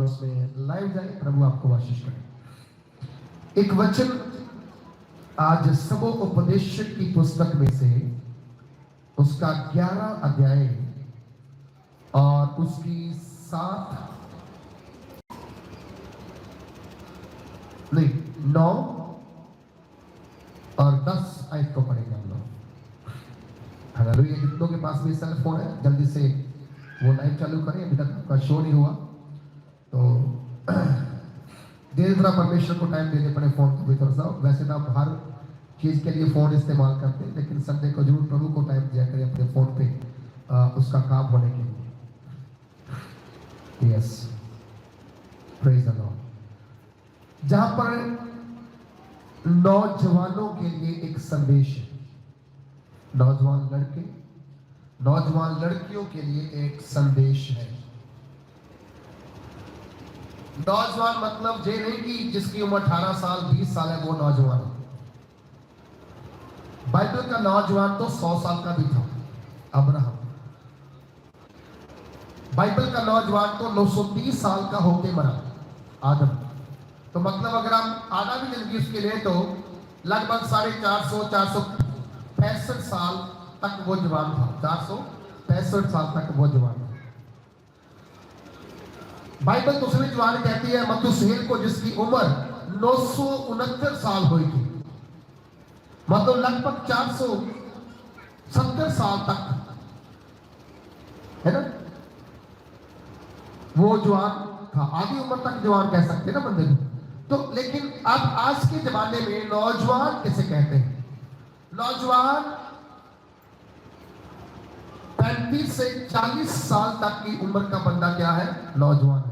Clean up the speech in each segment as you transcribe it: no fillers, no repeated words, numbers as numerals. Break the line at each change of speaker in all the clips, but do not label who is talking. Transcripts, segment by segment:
उसमें लाइव जाए। प्रभु आपको आशीष करे। एक वचन आज सबोपदेशक की पुस्तक में से उसका 11 अध्याय और उसकी 9 और 10 आयत को पढ़ेंगे हम लोग। हालेलुया। जितनों के पास भी सेल फोन है जल्दी से वो लाइव चालू करें। अभी तक आपका शो नहीं हुआ तो धीरे धीरे परमेश्वर को टाइम देने पड़े फोन को भी थोड़ा सा। वैसे तो आप हर चीज के लिए फोन इस्तेमाल करते हैं, लेकिन संडे को जरूर प्रभु को टाइम दिया करें अपने फोन पे उसका काम होने के लिए। Yes, praise the Lord. जहां पर नौजवानों के लिए एक संदेश है, नौजवान लड़के नौजवान लड़कियों के लिए एक संदेश है। नौजवान मतलब ये नहीं कि जिसकी उम्र 18 साल 20 साल है वो नौजवान है। बाइबल का नौजवान तो 100 साल का भी था, अब्राहम। बाइबल का नौजवान तो 930 साल का होके मरा, आदम। तो मतलब अगर हम आधा भी जिंदगी उसके लिए तो लगभग 465 साल तक वो जवान था। 465 साल तक वो जवान था। बाइबल दूसरी जवान कहती है मथुसेल को, जिसकी उम्र 969 साल हुई थी। मतलब लगभग 470 साल तक, है ना, वो जवान था। आधी उम्र तक जवान कह सकते हैं ना बंदे को। तो लेकिन अब आज के जमाने में नौजवान किसे कहते हैं? नौजवान 35 से 40 साल तक की उम्र का बंदा क्या है? नौजवान है।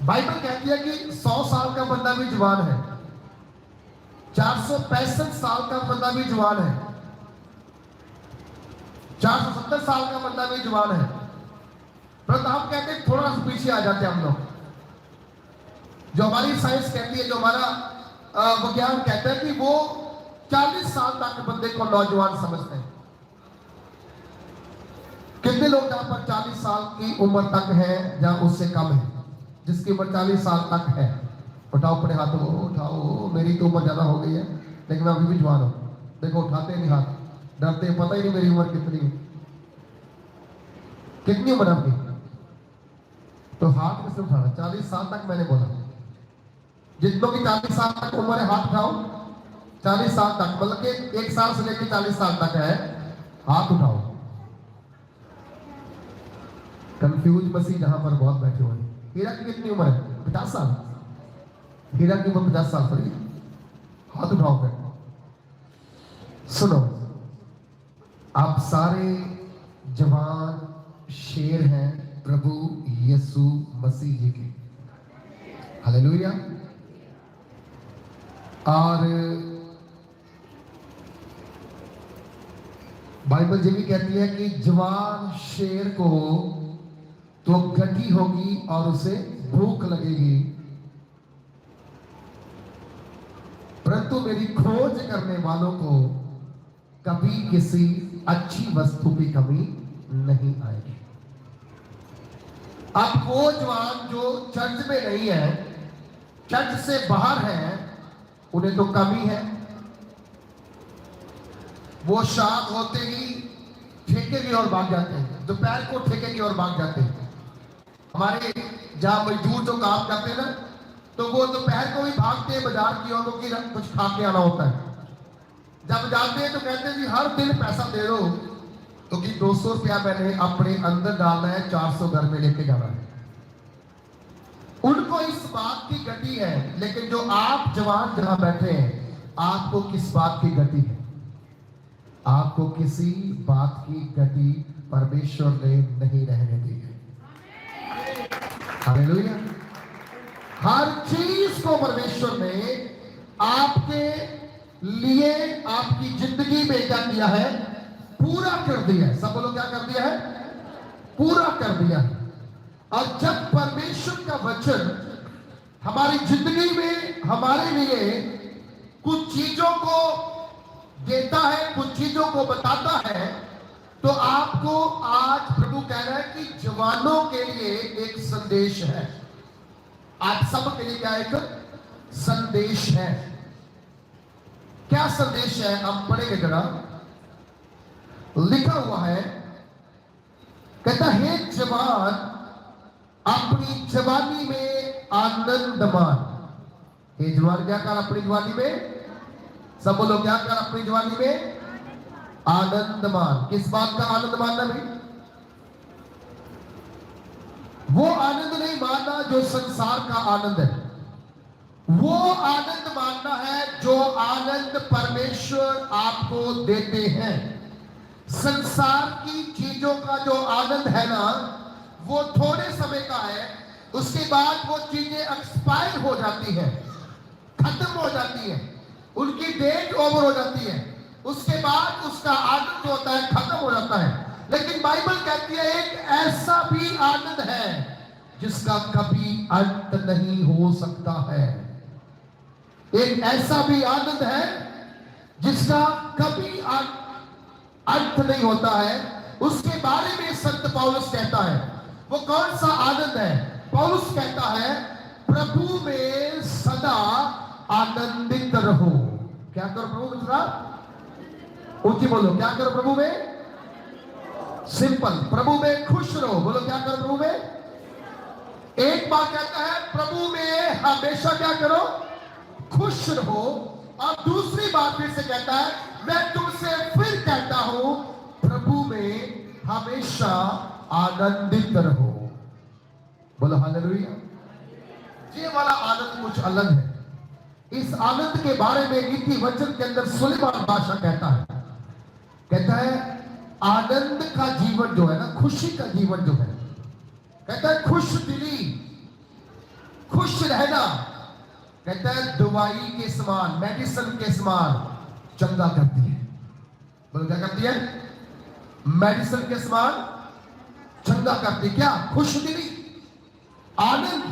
बाइबल कहती है कि 100 साल का बंदा भी जवान है, 465 साल का बंदा भी जवान है, 470 साल का बंदा भी जवान है। परंतु हम कहते हैं थोड़ा सा पीछे आ जाते हैं हम लोग। जो हमारी साइंस कहती है, जो हमारा विज्ञान कहता है कि वो 40 साल तक बंदे को नौजवान समझते हैं। कितने लोग जहां पर 40 साल की उम्र तक है या उससे कम है? जिसकी उम्र 40 साल तक है, उठाओ अपने हाथों को। उठाओ, मेरी तो उम्र ज्यादा हो गई है लेकिन मैं अभी भी जवान हूं। देखो, उठाते नहीं हाथ, डरते, पता ही नहीं मेरी उम्र कितनी है। कितनी उम्र आपकी? तो हाथ किसने उठाना? 40 साल तक मैंने बोला। जितनों की 40 साल तक उम्र है हाथ उठाओ। 40 साल तक मतलब कि 1 साल से लेकर 40 साल तक है, हाथ उठाओ। कंफ्यूज मसीह जहां पर बहुत बैठे हुए हैं। हीरा की कितनी उम्र है? 50 साल। हीरा की उम्र 50 साल पर, हाथ उठाओ। फिर सुनो, आप सारे जवान शेर हैं प्रभु यीशु मसीह जी के। हालेलुया। और बाइबल ये भी कहती है कि जवान शेर को तो घटी होगी और उसे भूख लगेगी, परंतु मेरी खोज करने वालों को कभी किसी अच्छी वस्तु की कमी नहीं आएगी। अब वो जवान जो चर्च में नहीं है, चर्च से बाहर है, उन्हें तो कमी है। वो शाम होते ही ठेके की ओर भाग जाते हैं, दोपहर को ठेके की ओर भाग जाते हैं। हमारे जहां मजदूर जो काम करते हैं ना, तो वो दोपहर को भी भागते हैं बाजार की ओर, क्योंकि कुछ खा के आना होता है। जब जाते हैं तो कहते हैं जी हर दिन पैसा दे दो, क्योंकि 200 रुपया मैंने अपने अंदर डालना है, 400 घर में लेके जाना है। उनको इस बात की गति है, लेकिन जो आप जवान जहां बैठे हैं, आपको किस बात की गति है? आपको किसी बात की गति परमेश्वर ने नहीं रहने दी है। हालेलुया। हर चीज को परमेश्वर ने आपके लिए, आपकी जिंदगी में क्या किया है? पूरा कर दिया है। सब बोलो, क्या कर दिया है? पूरा कर दिया है। और जब परमेश्वर का वचन हमारी जिंदगी में हमारे लिए कुछ चीजों को देता है, कुछ चीजों को बताता है, तो आप आपको आज प्रभु कह रहा है कि जवानों के लिए एक संदेश है। आज सब के लिए क्या एक संदेश है। क्या संदेश है हम पढ़ेंगे जरा। लिखा हुआ है, कहता है जवान अपनी जवानी में आनंद मान। ये जवान क्या कर अपनी जवानी में? सब बोलो क्या कर अपनी जवानी में? आनंद मान। किस बात का आनंद मानना भाई? वो आनंद नहीं मानना जो संसार का आनंद है, वो आनंद मानना है जो आनंद परमेश्वर आपको देते हैं। संसार की चीजों का जो आनंद है ना, वो थोड़े समय का है, उसके बाद वो चीजें एक्सपायर हो जाती हैं, खत्म हो जाती हैं, उनकी डेट ओवर हो जाती है, उसके बाद उसका आनंद जो होता है खत्म हो जाता है। लेकिन बाइबल कहती है एक ऐसा भी आनंद है जिसका कभी अंत नहीं हो सकता है। एक ऐसा भी आनंद है जिसका कभी अंत नहीं होता है। उसके बारे में संत पौलुस कहता है। वो कौन सा आनंद है? पौलुस कहता है प्रभु में सदा आनंदित रहो। क्या करो प्रभु में सदा? ऊंची बोलो, क्या करो प्रभु में? सिंपल, प्रभु में खुश रहो। बोलो क्या करो प्रभु में? एक बार कहता है प्रभु में हमेशा क्या करो? खुश रहो। और दूसरी बात फिर से कहता है मैं तुमसे फिर कहता हूं प्रभु में हमेशा आनंदित रहो। बोलो हालेलुया। ये वाला आनंद कुछ अलग है। इस आनंद के बारे में नीति वचन के अंदर सुलेमान बादशाह कहता है, कहता है आनंद का जीवन जो है ना, खुशी का जीवन जो है, कहता है खुश दिली, खुश रहना, कहता है दवाई के समान, मेडिसिन के समान चंगा करती है। बोलो क्या करती है? मेडिसिन के समान चंगा करती। क्या? खुश दिली, आनंद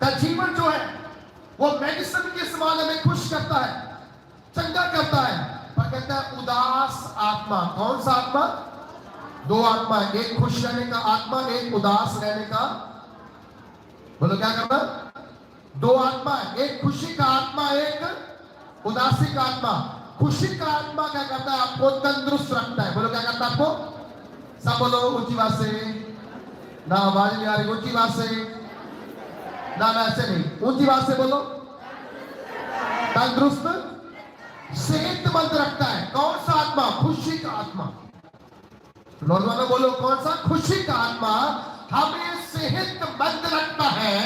का जीवन जो है वो मेडिसिन के समान हमें खुश करता है, चंगा करता है। पर कहता है उदास आत्मा। कौन सा आत्मा? दो आत्मा, एक खुश रहने का आत्मा, एक उदास रहने का। बोलो क्या करना? दो आत्मा, एक खुशी का आत्मा, एक उदासी का आत्मा। खुशी का आत्मा क्या करता है? आपको तंदुरुस्त रखता है। बोलो क्या करता है आपको? सब बोलो ऊंची बात से ना, आवाज नहीं आ रही, ऊंची बात से ना, ऐसे नहीं, ऊंची बात से बोलो। तंदुरुस्त, सेहतमंद रखता है। कौन सा आत्मा? खुशी का आत्मा। नौजवानों बोलो कौन सा? खुशी का आत्मा हमें सेहतमंद रखता है।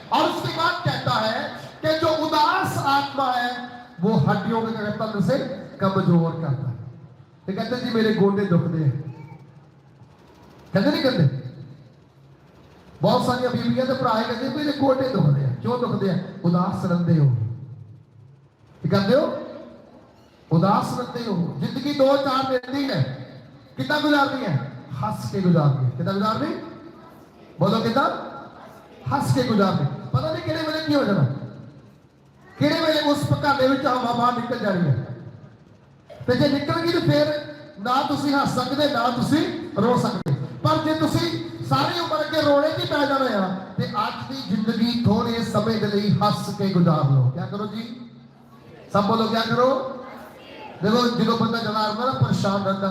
और उसके बाद कहता है कि जो उदास आत्मा है वो हड्डियों के तंत्र से कमजोर करता है। तो कहते जी मेरे गोडे दुखते हैं, कहते नहीं कहते? बहुत सारी बीबियां तो भरा कहते मेरे गोडे दुखते हैं। क्यों दुखते हैं? उदास रहते हो। कहते हो उदास रहते हो। जिंदगी 2-4 दिन है, कितना गुजारनी है? हंस के गुजारनी है। कितना गुजारनी? बोलो कितना? हंस के गुजारनी। पता नहीं किहड़े वेले की हो जाना, किहड़े वेले उस घाटे में हवा बाहर निकल जानी है। तो जे निकल गई तो फिर ना तुसी हंस सकते ना तुसी रो सकते। पर जे तुसी सारी उम्र के रोने की पै जाना है तो आज की जिंदगी थोड़े समय के लिए हंस के गुजार लो। क्या करो जी? सब बोलो क्या करो? देखो जो बंदा जला ना परेशान रहता,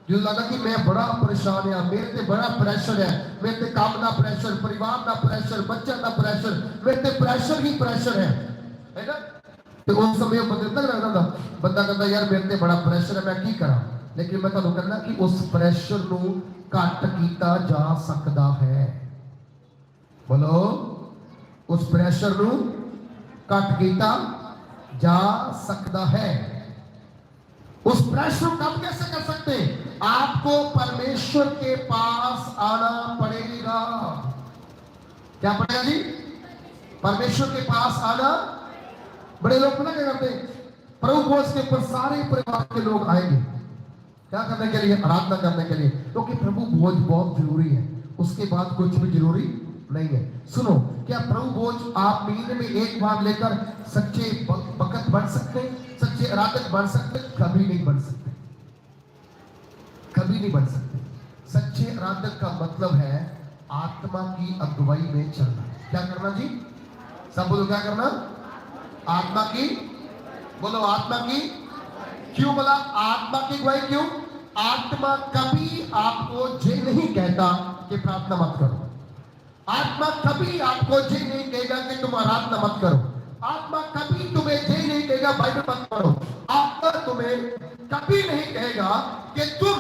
जो लगता कि मैं बड़ा परेशान है, मेरे ते बड़ा प्रेशर है, मेरे ते काम का प्रेशर, परिवार का प्रेशर, बच्चों का प्रेशर, मेरे ते प्रेशर ही प्रेशर है ना। तो उस समय बंदे तक लगता था, बंदा कहता यार मेरे ते बड़ा प्रेशर है, मैं की करा। लेकिन मैं तुहानू कहना कि उस प्रेशर को घट किया जा सकता है। बोलो उस प्रेशर को घट किया जा सकता है। उस प्रेशर को कब कैसे कर सकते? आपको परमेश्वर के पास आना पड़ेगा। क्या पड़ेगा जी? परमेश्वर के पास आना। बड़े लोग पता क्या करते? प्रभु भोज के ऊपर सारे परिवार के लोग आएंगे, क्या करने के लिए? आराधना करने के लिए, क्योंकि प्रभु भोज बहुत जरूरी है। उसके बाद कुछ भी जरूरी नहीं है। सुनो, क्या प्रभु भोज आप महीने में एक बार लेकर सच्चे भक्त बन सकते, सच्चे आराधक बन सकते? कभी नहीं बन सकते, कभी नहीं बन सकते। सच्चे आराधक का मतलब है आत्मा की अगुवाई में चलना। क्या करना जी? सब बोलो क्या करना? आत्मा की, बोलो आत्मा की। क्यों बोला आत्मा की अगुवाई? क्यों? आत्मा कभी आपको ये नहीं कहता कि प्रार्थना मत करो। आत्मा कभी आपको ये नहीं कहेगा कि तुम आराधना मत करो। आत्मा कभी तुम्हें ये नहीं कहेगा बाइबल मत पढ़ो। आत्मा तुम्हें कभी नहीं कहेगा कि तुम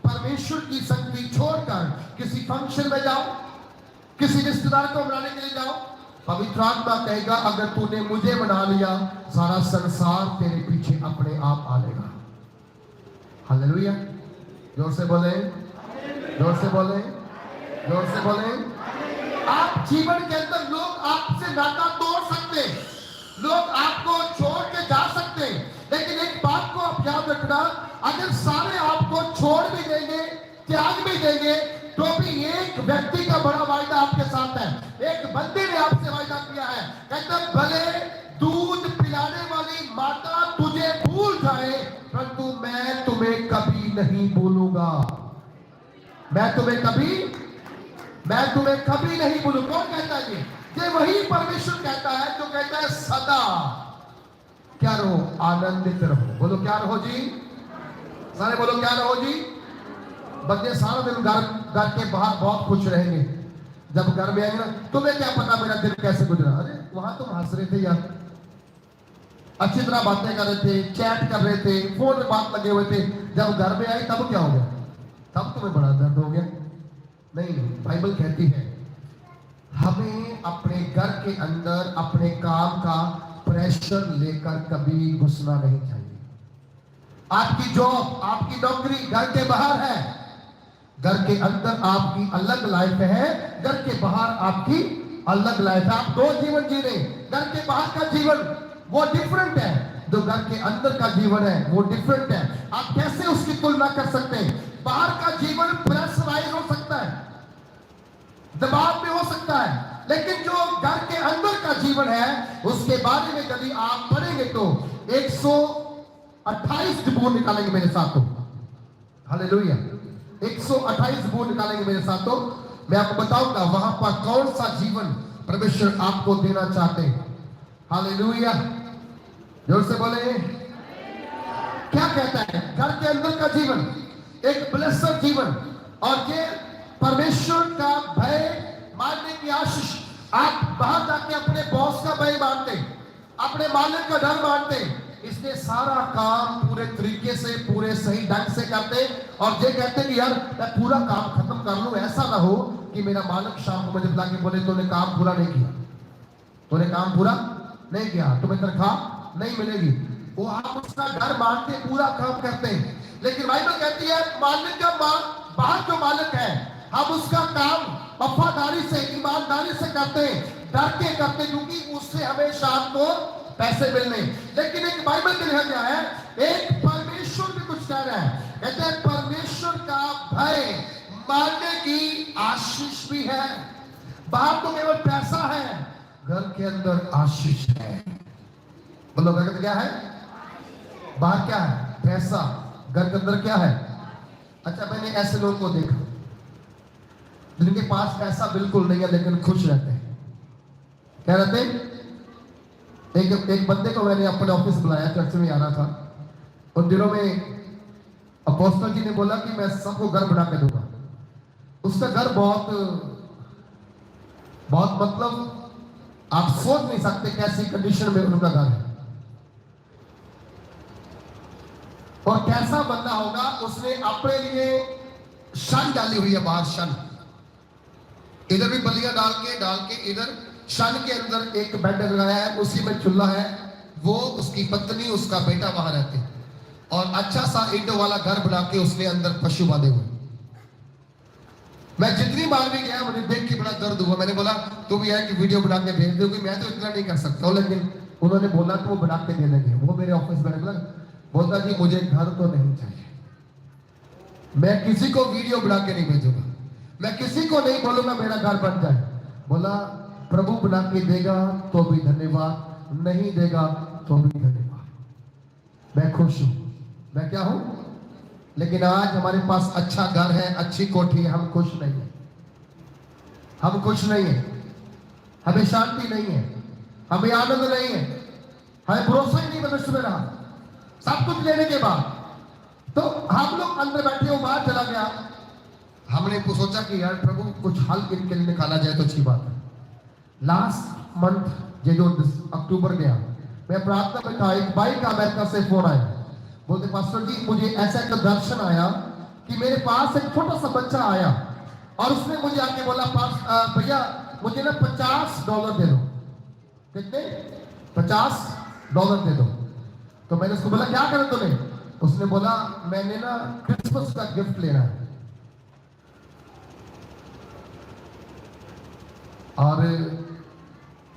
परमेश्वर की संगति छोड़कर किसी फंक्शन में जाओ, किसी रिश्तेदार को मनाने के लिए जाओ। पवित्र आत्मा कहेगा अगर तूने मुझे मना लिया, सारा संसार तेरे पीछे अपने आप आ लेगा। हालेलुया। जोर से बोले, जोर से बोले, जोर से बोले। आप जीवन के अंदर लोग आपसे नाता तोड़ सकते, लोग आपको छोड़ के जा सकते, लेकिन एक बात को आप याद रखना, अगर सारे आपको छोड़ भी देंगे, त्याग भी देंगे, तो भी एक व्यक्ति का बड़ा वायदा आपके साथ है। एक बंदे ने आपसे वायदा किया है, कहते भले दूध पिलाने वाली माता तुझे भूल जाए, परंतु मैं तुम्हें कभी नहीं भूलूंगा। मैं तुम्हें कभी नहीं भूलू। कौन कहता है ये वही परमेश्वर कहता है जो कहता है सदा क्या रहो? आनंदित रहो। बोलो क्या रहो जी? सारे बोलो क्या रहो जी? बंदे सारा दिन घर के बाहर बहुत खुश रहेंगे, जब घर में आएंगे ना, तुम्हें क्या पता मेरा दिन कैसे गुजरा? अरे वहां तुम हंस रहे थे यार, अच्छी तरह बातें कर रहे थे, चैट कर रहे थे, फोन में बात लगे हुए थे, जब घर में आए तब क्या हो गया? तब तुम्हें बड़ा दर्द हो गया। नहीं, बाइबल कहती है हमें अपने घर के अंदर अपने काम का प्रेशर लेकर कभी घुसना नहीं चाहिए। आपकी जॉब, आपकी नौकरी घर के बाहर है, घर के अंदर आपकी अलग लाइफ है, घर के बाहर आपकी अलग लाइफ है। आप दो जीवन जी रहे। घर के बाहर का जीवन वो डिफरेंट है, जो घर के अंदर का जीवन है वो डिफरेंट है। आप कैसे उसकी तुलना कर सकते हैं? बाहर का जीवन प्रेशराइज हो सकता है, दबाव में हो सकता है, लेकिन जो घर के अंदर का जीवन है उसके बारे में यदि आप पढ़ेंगे तो 128 जबूर निकालेंगे मेरे साथ। तो हालेलुया, 128 जबूर निकालेंगे मेरे साथ। तो मैं आपको बताऊंगा वहां पर कौन सा जीवन परमेश्वर आपको देना चाहते हैं। हालेलुया, जोर से बोले। क्या कहता है? घर के अंदर का जीवन एक ब्लेस्ड जीवन, और ये परमेश्वर का भय मानने की आशीष। आप बाहर जाके अपने बॉस का भय मानते, अपने मालिक का डर मानते, इसलिए सारा काम पूरे तरीके से, पूरे सही ढंग से करते, और ये कहते कि यार मैं पूरा काम खत्म कर लूं, ऐसा ना हो कि मेरा मालिक शाम को मुझे बुला के बोले तूने काम पूरा नहीं किया, तूने काम पूरा नहीं किया, तुम्हें तनख्वाह नहीं मिलेगी। वो आप उसका डर मानते, पूरा काम करते हैं। लेकिन बाइबल कहती है मालिक का बाहर जो मालिक है, हम उसका काम वफादारी से, ईमानदारी से करते हैं, डर के करते, क्योंकि उससे हमें शाम को पैसे मिलने। लेकिन एक बाइबल के लिखा गया है, एक परमेश्वर भी कुछ कह रहा है, कहते हैं परमेश्वर का भय मानने की आशीष भी है। बाहर तो केवल पैसा है, घर के अंदर आशीष है। बोलो घर के क्या है? बाहर क्या है? पैसा। घर के अंदर क्या है? अच्छा, मैंने ऐसे लोगों को देखा जिनके पास पैसा बिल्कुल नहीं है लेकिन खुश रहते हैं। क्या रहते हैं? एक बंदे को मैंने अपने ऑफिस बुलाया, चर्च में आना था। उन दिनों में अपोस्टल जी ने बोला कि मैं सबको घर बना के दूंगा। उसका घर बहुत मतलब आप सोच नहीं सकते कैसी कंडीशन में उनका घर है, और कैसा बंदा होगा। उसने अपने लिए शन डाली हुई है बाहर, शन इधर भी बलिया डाल के इधर शन के अंदर एक बेड लगाया है, उसी में चूल्हा है। वो, उसकी पत्नी, उसका बेटा वहां रहते, और अच्छा सा ईंटों वाला घर बना के उसने अंदर पशु बांधे हुए। मैं जितनी बार भी गया मुझे देख के बड़ा दर्द हुआ। मैंने बोला तुम यह कि वीडियो बना के भेज दो, कि मैं तो इतना नहीं कर सकता, लेकिन उन्होंने बोला तो वो बना के दे देंगे। वो मेरे ऑफिस में बोलता जी मुझे घर तो नहीं चाहिए, मैं किसी को वीडियो बना के नहीं भेजूंगा, मैं किसी को नहीं बोलूंगा मेरा घर बन जाए। बोला प्रभु बना के देगा तो भी धन्यवाद, नहीं देगा तो भी धन्यवाद, मैं खुश हूं। मैं क्या हूं? लेकिन आज हमारे पास अच्छा घर है, अच्छी कोठी है, हम खुश नहीं है। हम खुश नहीं है, हमें शांति नहीं है, हमें आनंद नहीं है, हमें भरोसा ही नहीं मनुष्य में रहा। सब कुछ लेने के बाद तो हम लोग अंदर बैठे, वो बाहर चला गया। हमने सोचा कि यार प्रभु कुछ हल इनके लिए निकाला जाए तो अच्छी बात है। लास्ट मंथ ये जो अक्टूबर गया, मैं प्रार्थना में था, एक भाई का अमेरिका से फोन आया, बोलते पास्टर जी मुझे ऐसा एक दर्शन आया कि मेरे पास एक छोटा सा बच्चा आया और उसने मुझे आके बोला भैया मुझे ना $50 दे दो। कितने? $50 दे दो। तो मैंने उसको बोला क्या करें तुम्हें? उसने बोला मैंने ना क्रिसमस का गिफ्ट लेना है। और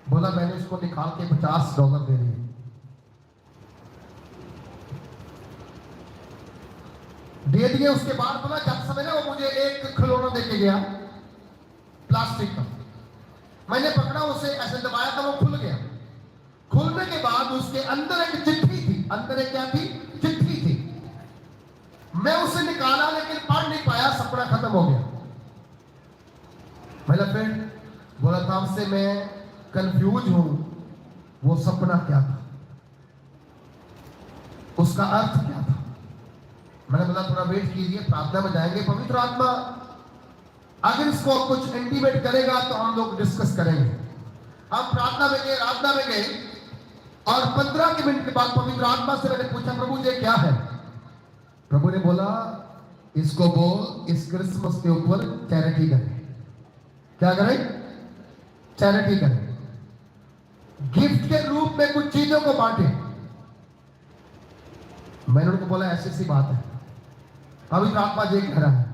बोला मैंने इसको निकाल के $50 दे दिए। दे दिए। उसके बाद बोला जब समय ना वो मुझे एक खिलौना देके गया प्लास्टिक का, मैंने पकड़ा उसे, ऐसे दबाया था, वो खुल गया। खुलने के बाद उसके अंदर एक चिट्ठी थी। अंदर एक क्या थी? चिट्ठी थी। मैं उसे निकाला लेकिन पढ़ नहीं पाया, सपना खत्म हो गया। मतलब फिर बोला तब से मैं कंफ्यूज हूं, वो सपना क्या था, उसका अर्थ क्या था। मैंने बोला थोड़ा वेट कीजिए, प्रार्थना में जाएंगे, पवित्र आत्मा अगर इसको कुछ इंटीमेट करेगा तो हम लोग डिस्कस करेंगे। हम प्रार्थना में गए, आराधना में गए और 15 मिनट के बाद पवित्र आत्मा से मैंने पूछा प्रभु ये क्या है? प्रभु ने बोला इसको बोल इस क्रिसमस के ऊपर चैरिटी करें। क्या करें? चैरिटी करें, गिफ्ट के रूप में कुछ चीजों को बांटे। मैंने उनको बोला ऐसी सी बात है, पवित्र आत्मा ये कह रहा है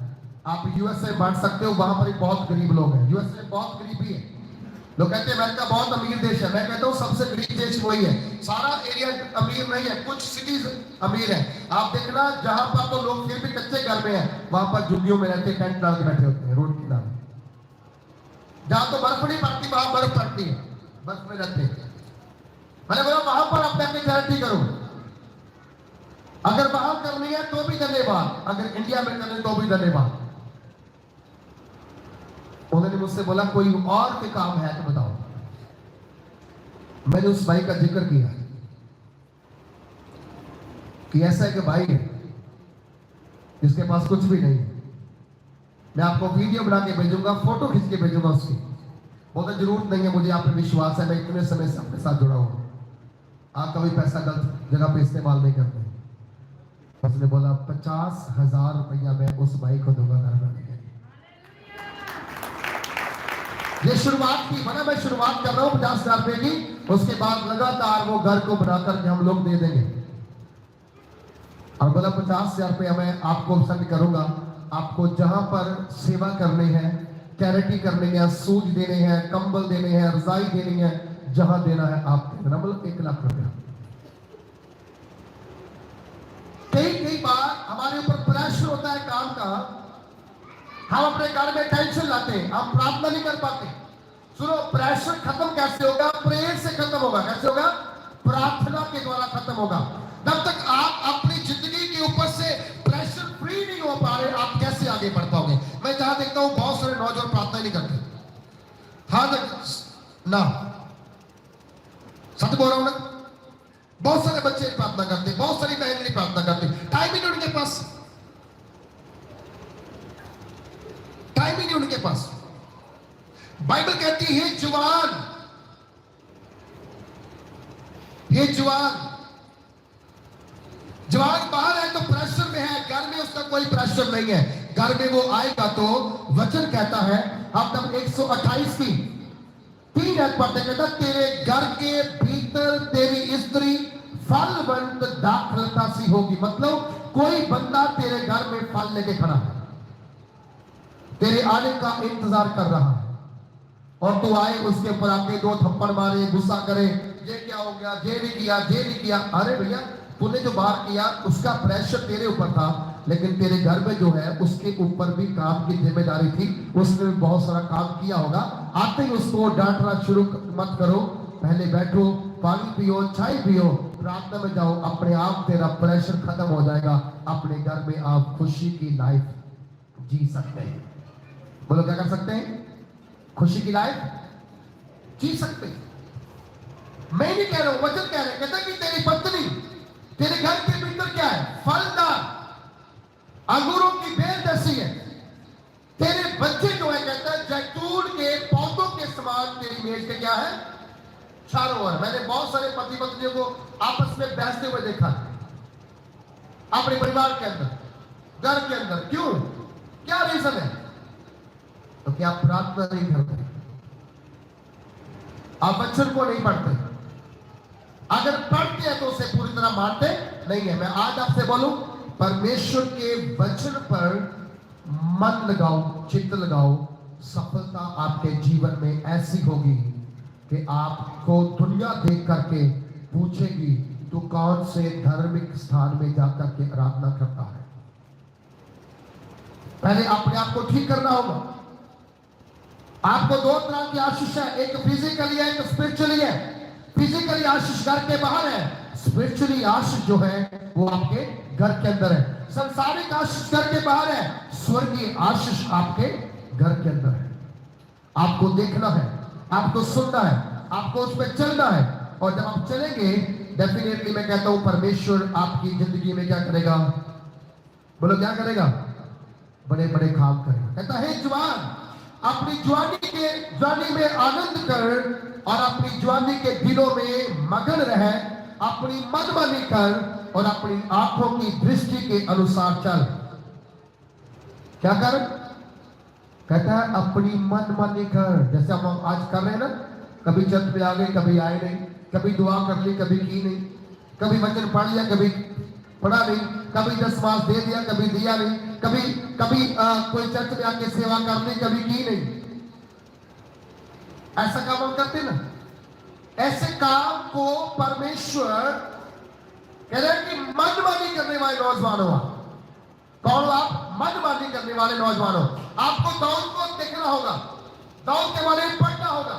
आप यूएसए बांट सकते हो, वहां पर बहुत गरीब लोग हैं। यूएसए में बहुत गरीबी है। लोग कहते हैं अमेरिका बहुत अमीर देश है, मैं कहता हूं सबसे गरीब देश वही है। सारा एरिया अमीर नहीं है, कुछ सिटीज अमीर है। आप देखना जहां पर तो लोग फिर भी कच्चे घर में हैं, वहां पर झुग्गियों में रहते, टेंट डाल के बैठे होते हैं रोड किनारे। जहां तो बर्फ नहीं पड़ती वहां बर्फ पड़ती है, बर्फ में रहते हैं। मैंने बोला वहां पर आप अपनी चैरिटी करो, अगर वहां करनी है तो भी धन्यवाद, अगर इंडिया में करनी तो भी धन्यवाद। उन्होंने मुझसे बोला कोई और के काम है तो बताओ। मैंने उस भाई का जिक्र किया कि ऐसा है कि भाई है जिसके पास कुछ भी नहीं है, मैं आपको वीडियो बना के भेजूंगा, फोटो खींच के भेजूंगा उसकी। बोलता जरूरत नहीं है, मुझे आप पे विश्वास है, मैं इतने समय से आपके साथ जुड़ा हूं, आप कभी पैसा गलत जगह पे इस्तेमाल नहीं करते। उसने बोला 50,000 रुपया मैं उस भाई को दूंगा घर बनाने के लिए। ये शुरुआत की, बना मैं शुरुआत कर रहा हूं 50,000 रुपए की, उसके बाद लगातार वो घर को बना करके हम लोग दे देंगे। और बोला 50,000 रुपया मैं आपको सेंड करूंगा, आपको जहां पर सेवा करनी है, चैरिटी करनी है, सूज देने हैं, कंबल देने हैं, रजाई देनी है, जहां देना है आप दे देना। मतलब 1 लाख रुपया। कई बार हमारे ऊपर प्रेशर होता है काम का, हम अपने घर में टेंशन लाते हैं, हम प्रार्थना नहीं कर पाते। सुनो, प्रेशर खत्म कैसे होगा? प्रेयर से खत्म होगा। कैसे होगा? प्रार्थना के द्वारा खत्म होगा। जब तक आप अपनी जिंदगी के ऊपर से प्रेशर फ्री नहीं हो पा रहे, आप कैसे आगे बढ़ पाओगे? मैं जहां देखता हूं बहुत सारे नौजवान प्रार्थना नहीं करते। हाँ ना, सच बोल रहा हूं ना, बहुत सारे बच्चे प्रार्थना करते, बहुत सारी बहन नहीं प्रार्थना करते, टाइम ही नहीं उनके पास, टाइम ही नहीं उनके पास। बाइबल कहती है जवान, ये जवान बाहर है तो प्रेशर में है, घर में उसका कोई प्रेशर नहीं है। घर में वो आएगा तो वचन कहता है, आप तब 128 की 3 पढ़ते, कहता तेरे घर के भीतर तेरी स्त्री फलवंत दाखलता सी होगी। मतलब कोई बंदा तेरे घर में फल लेके खड़ा है, तेरे आने का इंतजार कर रहा है, और तू आए उसके ऊपर आके 2 थप्पड़ मारे, गुस्सा करे, ये क्या हो गया, ये नहीं किया, ये नहीं किया। अरे भैया तूने जो बाहर किया उसका प्रेशर तेरे ऊपर था, लेकिन तेरे घर में जो है उसके ऊपर भी काम की जिम्मेदारी थी, उसने भी बहुत सारा काम किया होगा। आते ही उसको डांटना शुरू मत करो, पहले बैठो, पानी पियो, चाय पियो, प्रार्थना में जाओ, अपने आप तेरा प्रेशर खत्म हो जाएगा, अपने घर में आप खुशी की लाइफ जी सकते हैं। बोलो क्या कर सकते हैं? खुशी की लाइफ जी सकते हैं। मैं नहीं कह रहा हूं, वचन कह रहे हैं, कहता कि तेरी पत्नी तेरे घर के भीतर क्या है? फलदार अंगूरों की बेल जैसी है। तेरे बच्चे जो है, कहता है जैतून के पौधों के समान तेरी मेज के क्या है? चारों ओर। मैंने बहुत सारे पति पत्नियों को आपस में बहसते हुए देखा अपने परिवार के अंदर, घर के अंदर। क्यों? क्या रीजन है? तो क्या आप प्रार्थना नहीं करते? आप वचन को नहीं पढ़ते? अगर पढ़ते हैं तो उसे पूरी तरह मानते नहीं है। मैं आज आपसे बोलूं, परमेश्वर के वचन पर मन लगाओ, चित्त लगाओ। सफलता आपके जीवन में ऐसी होगी कि आपको दुनिया देख करके पूछेगी तू कौन से धार्मिक स्थान में जाकर के आराधना करता है। पहले अपने आप को ठीक करना होगा। आपको दो तरह की आशीष है, एक फिजिकली है, एक स्पिरिचुअली है। फिजिकली आशीष घर के बाहर है, स्पिरिचुअली आशीष जो है वो आपके घर के अंदर है। संसारिक आशीष घर के बाहर है, स्वर्गीय आशीष आपके घर के अंदर है। आपको देखना है, आपको सुनना है, आपको उस पर चलना है। और जब आप चलेंगे, डेफिनेटली मैं कहता हूं परमेश्वर आपकी जिंदगी में क्या करेगा? बोलो क्या करेगा? बड़े बड़े काम करेगा। कहता है जवान, अपनी जवानी में आनंद कर और अपनी जवानी के दिनों में मगन रहे, अपनी मनमानी कर और अपनी आंखों की दृष्टि के अनुसार चल। क्या कर? कहता है अपनी मनमानी कर। जैसे हम आज कर रहे हैं ना, कभी चर्च पे आ गए, कभी आए नहीं, कभी दुआ कर ली, कभी की नहीं, कभी वचन पढ़ लिया, कभी पढ़ा नहीं, कभी 10 मास दे दिया, कभी दिया नहीं, कभी कोई चर्च में आके सेवा कर ली, कभी की नहीं। ऐसा काम हम करते ना। ऐसे काम को परमेश्वर कह रहे हैं कि मनमानी करने वाले नौजवान हो। कौन हो आप? मनमानी करने वाले नौजवान हो। आपको दाऊद को देखना होगा, दाऊद के बारे में पढ़ना होगा,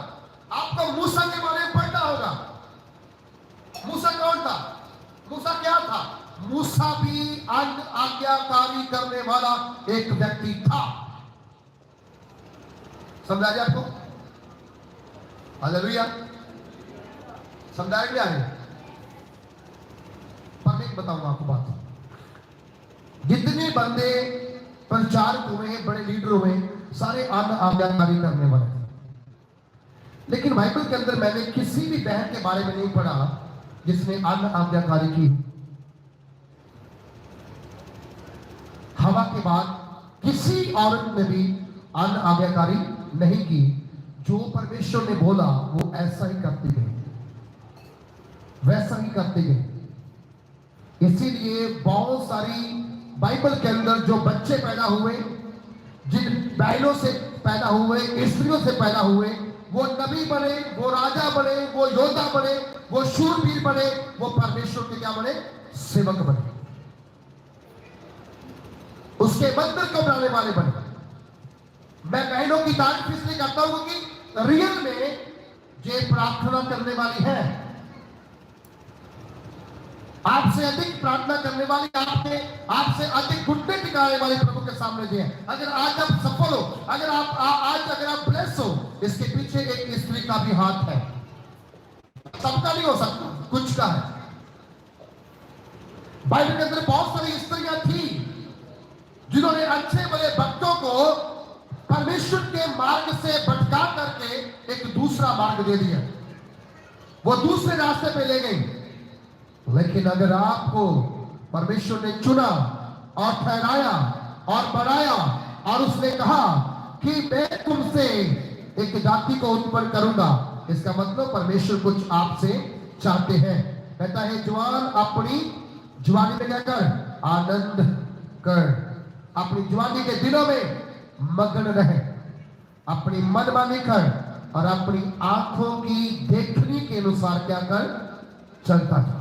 आपको मूसा के बारे में पढ़ना होगा। मूसा कौन था? मूसा क्या था? मूसा भी आज्ञाकारी करने वाला एक व्यक्ति था। समझा दिया आपको? हालेलुया। समझा क्या है? पर मैं बताऊंगा आपको बात। जितने बंदे प्रचारक हुए, बड़े लीडर हुए, सारे आज्ञाकारी करने वाले थे। लेकिन बाइबल के अंदर मैंने किसी भी बहन के बारे में नहीं पढ़ा जिसने आज्ञाकारी की। हवा के बाद किसी औरत ने भी आज्ञाकारी नहीं की। जो परमेश्वर ने बोला वो ऐसा ही करती गई, वैसा ही करती गई। इसीलिए बहुत सारी बाइबल के अंदर जो बच्चे पैदा हुए, जिन बहनों से पैदा हुए, स्त्रियों से पैदा हुए, वो नबी बने, वो राजा बने, वो योद्धा बने, वो शूरवीर बने, वो परमेश्वर के क्या बने? सेवक बने, उसके मंदिर को बनाने वाले बने। मैं बहनों की तारीफ इसलिए करता हूं कि रियल में ये प्रार्थना करने वाली है, आपसे अधिक प्रार्थना करने वाली, आपसे अधिक घुटने टिकाने वाली प्रभु के सामने जी है। अगर आज आप सफल हो, अगर आप ब्लेस हो, इसके पीछे एक स्त्री का भी हाथ है। सबका नहीं हो सकता, कुछ का है। बाइबल के अंदर बहुत सारी स्त्रियां थी जिन्होंने अच्छे बड़े भक्तों को परमेश्वर के मार्ग से भटका करके एक दूसरा मार्ग दे दिया, वो दूसरे रास्ते पे ले गई। लेकिन अगर आपको परमेश्वर ने चुना और ठहराया और बनाया और उसने कहा कि मैं तुमसे एक जाति को उत्पन्न करूंगा, इसका मतलब परमेश्वर कुछ आपसे चाहते हैं। कहता है जवान अपनी जवानी में क्या कर? आनंद कर, अपनी जवानी के दिनों में मगन रहे, अपनी मनमानी कर और अपनी आंखों की देखने के अनुसार क्या कर? चलता था।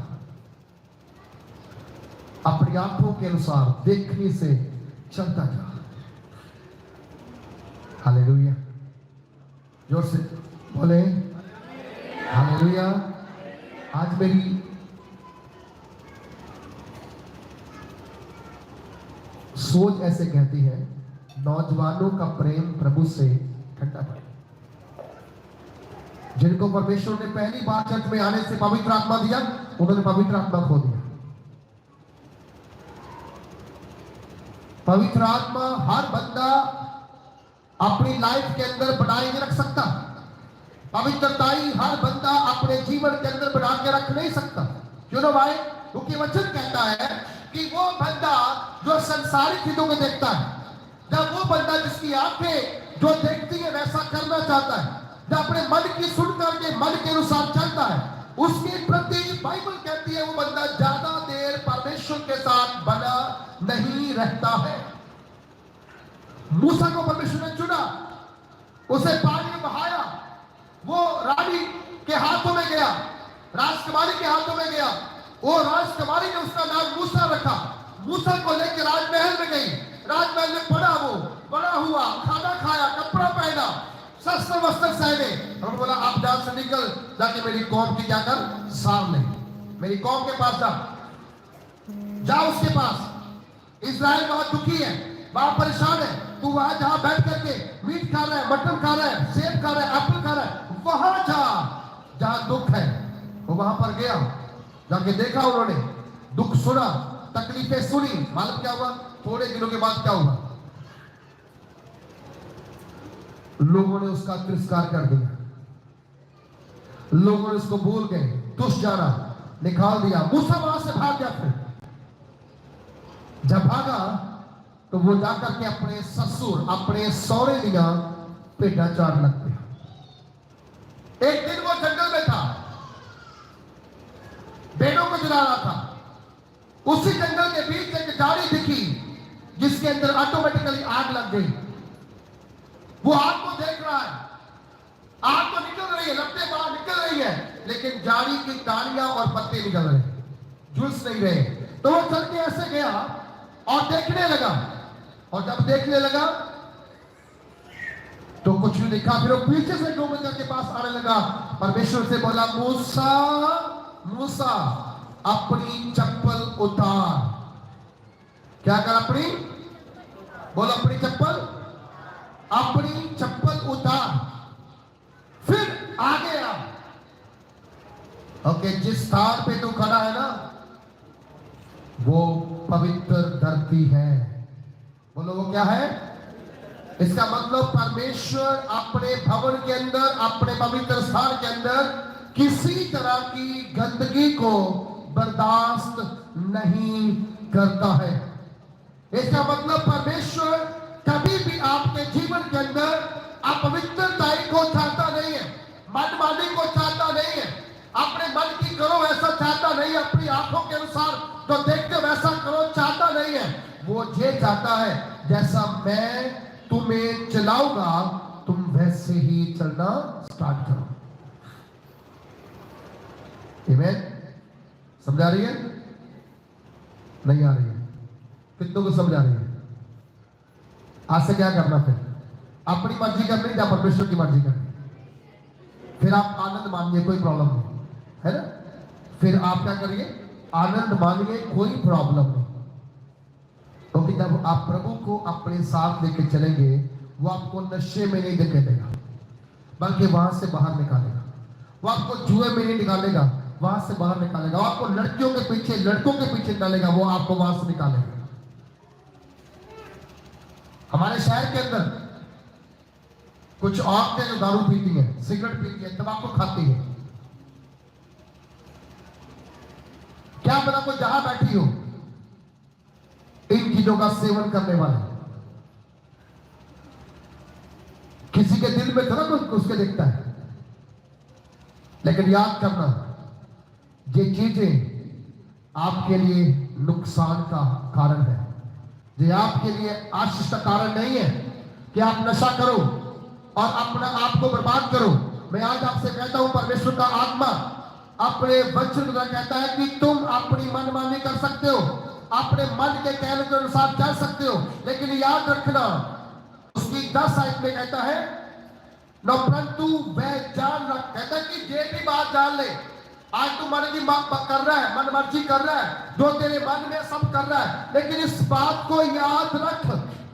अपनी आंखों के अनुसार देखने से चलता था। हालेलुया। जोर से बोले हालेलुया। आज मेरी ऐसे कहती है, नौजवानों का प्रेम प्रभु से ठंडा पड़ा। जिनको परमेश्वर ने पहली बार चर्च में आने से पवित्र आत्मा दिया, उन्होंने पवित्र आत्मा खो दिया। पवित्र आत्मा हर बंदा अपनी लाइफ के अंदर बनाए नहीं रख सकता। पवित्रताई हर बंदा अपने जीवन के अंदर बना के रख नहीं सकता। क्यों ना भाई? क्योंकि वचन कहता है कि वो बंदा जो संसारिक चीजों को देखता है, जब वो बंदा जिसकी आंखें जो देखती है वैसा करना चाहता है, जब अपने मन की सुनकर के मन के अनुसार चलता है, उसके प्रति बाइबल कहती है वो बंदा ज्यादा देर परमेश्वर के साथ बना नहीं रहता है। मूसा को परमेश्वर ने चुना, उसे पानी में बहाया, वो रानी के हाथों में गया, राजकुमारी के हाथों में गया। वो राजकुमारी ने उसका नाम मूसा रखा। मूसा को लेकर राजमहल में गई, राजमहल में पड़ा, वो बड़ा हुआ, खाना खाया, कपड़ा पहना, शस्त्र वस्त्र सहने, और बोला आप जहां से निकल जाके मेरी कौम की क्या कर, सामने मेरी कौम के पास जा उसके पास। इस्राएल वहां दुखी है, वहां परेशान है, तू वहां जहां बैठ करके मीट खा रहा है, मटन खा रहा है, सेब खा रहा है, एप्पल खा रहा है, वहां जा जहां दुख है। वो वहां पर गया, जाके देखा, उन्होंने दुख सुना, तकलीफें सुनी। मालूम क्या हुआ? थोड़े दिनों के बाद क्या हुआ? लोगों ने उसका तिरस्कार कर दिया, लोगों ने उसको भूल गए, तुष जाना, निकाल दिया। मूसा वहां से भाग गया। फिर जब भागा तो वो जाकर के अपने ससुर, अपने सौरे दिया पेटा चार लग गया। एक दिन वो जंगल में था, भेड़ों को चला रहा था। उसी जंगल के बीच एक झाड़ी दिखी जिसके अंदर ऑटोमेटिकली आग लग गई। वो आग को देख रहा है, आग तो निकल रही है, लपटें बाहर निकल रही है, लेकिन झाड़ी की डालियां और पत्ते निकल रहे, झुलस नहीं रहे। तो वो चल के ऐसे गया और देखने लगा, और जब देखने लगा तो कुछ नहीं दिखा। फिर वो पीछे से डोंगर के पास आने लगा, परमेश्वर से बोला, मूसा मूसा अपनी चप्पल उतार। क्या कर? अपनी बोलो, अपनी चप्पल, अपनी चप्पल उतार, फिर आगे आ। ओके, जिस स्थान पे तू खड़ा है ना, वो पवित्र धरती है। बोलो, वो क्या है? इसका मतलब परमेश्वर अपने भवन के अंदर, अपने पवित्र स्थान के अंदर किसी तरह की गंदगी को बर्दाश्त नहीं करता है। इसका मतलब परमेश्वर कभी भी आपके जीवन के अंदर अपवित्रताई को चाहता नहीं है, मनमानी को चाहता नहीं है, अपने मन की करो वैसा चाहता नहीं है, अपनी आंखों के अनुसार जो देखते वैसा करो चाहता नहीं है। वो ये चाहता है जैसा मैं तुम्हें चलाऊंगा तुम वैसे ही चलना स्टार्ट करो। आमीन? समझ आ रही है? नहीं आ रही है? कितनों को समझ आ रही है? आज से क्या करना? फिर अपनी मर्जी करनी या परमेश्वर की मर्जी करनी? फिर आप आनंद मानिए, कोई प्रॉब्लम नहीं है ना। फिर आप क्या करिए? आनंद मानिए, कोई प्रॉब्लम नहीं। क्योंकि जब आप प्रभु को अपने साथ लेके चलेंगे, वो आपको नशे में नहीं धकेलेगा, बल्कि वहां से बाहर निकालेगा। वो आपको जुए में नहीं निकालेगा, वहां से बाहर निकालेगा। वो आपको लड़कियों के पीछे, लड़कों के पीछे डालेगा, वो आपको वहां से निकालेगा। हमारे शहर के अंदर कुछ औरतें जो दारू पीती हैं, सिगरेट पीती हैं, तंबाकू खाती हैं, क्या पता कोई जहां बैठी हो इन चीजों का सेवन करने वाले, किसी के दिल में थोड़ा कुछ उसके दिखता है। लेकिन याद करना, ये चीजें आपके लिए नुकसान का कारण है, ये आपके लिए आशीष का कारण नहीं है कि आप नशा करो और अपना आप को बर्बाद करो। मैं आज आपसे कहता हूं, परमेश्वर का आत्मा अपने वचन में कहता है कि तुम अपनी मनमानी कर सकते हो, अपने मन के कहने के अनुसार चल सकते हो, लेकिन याद रखना उसकी 10 आयत में कहता है, न परंतु वह जान रख, कहता है कि ये भी बात जान ले, आज तू मन की कर रहा है, मन मर्जी कर रहा है, जो तेरे मन में सब कर रहा है, लेकिन इस बात को याद रख,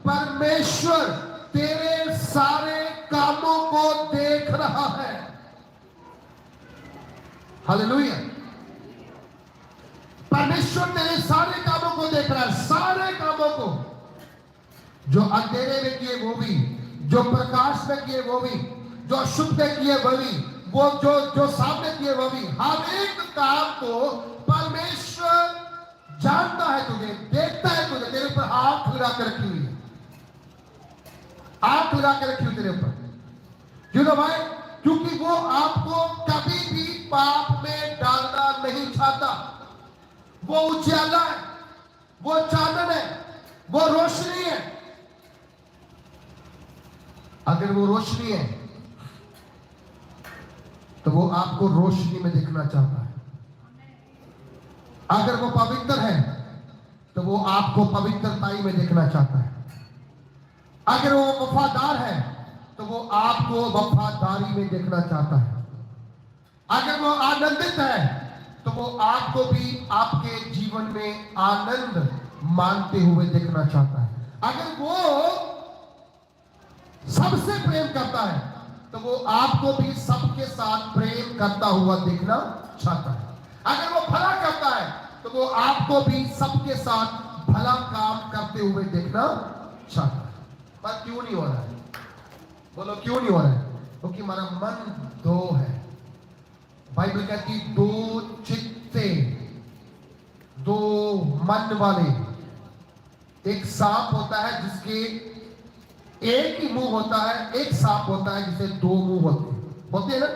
परमेश्वर तेरे सारे कामों को देख रहा है। हालेलुया। परमेश्वर तेरे सारे कामों को देख रहा है, सारे कामों को, जो अंधेरे में किए वो भी, जो प्रकाश में किए वो भी, जो अशुद्ध में किए वो भी, वो जो सामने किए वो भी, हर एक काम को परमेश्वर जानता है, तुझे देखता है, तुझे, तेरे ऊपर आंख लगा कर रखी हुई है, आंख लगा कर रखी हुई तेरे ऊपर। क्यों ना भाई? क्योंकि वो आपको कभी भी पाप में डालना नहीं चाहता। वो उजाला है, वो चानन है, वो रोशनी है। अगर वो रोशनी है तो वो आपको रोशनी में देखना चाहता है। अगर वो पवित्र है तो वो आपको पवित्रताई में देखना चाहता है। अगर वो वफादार है तो वो आपको वफादारी में देखना चाहता है। अगर वो आनंदित है तो वो आपको भी आपके जीवन में आनंद मानते हुए देखना चाहता है। अगर वो सबसे प्रेम करता है तो वो आपको भी सबके साथ प्रेम करता हुआ देखना चाहता है। अगर वो भला करता है तो वो आपको भी सबके साथ भला काम करते हुए देखना चाहता है। पर क्यों नहीं हो रहा है? बोलो क्यों नहीं हो रहा है? क्योंकि हमारा मन दो है। बाइबल कहती दो चित्ते, दो मन वाले। एक सांप होता है जिसके एक ही मुंह होता है, एक सांप होता है जिसे दो मुंह होते हैं ना?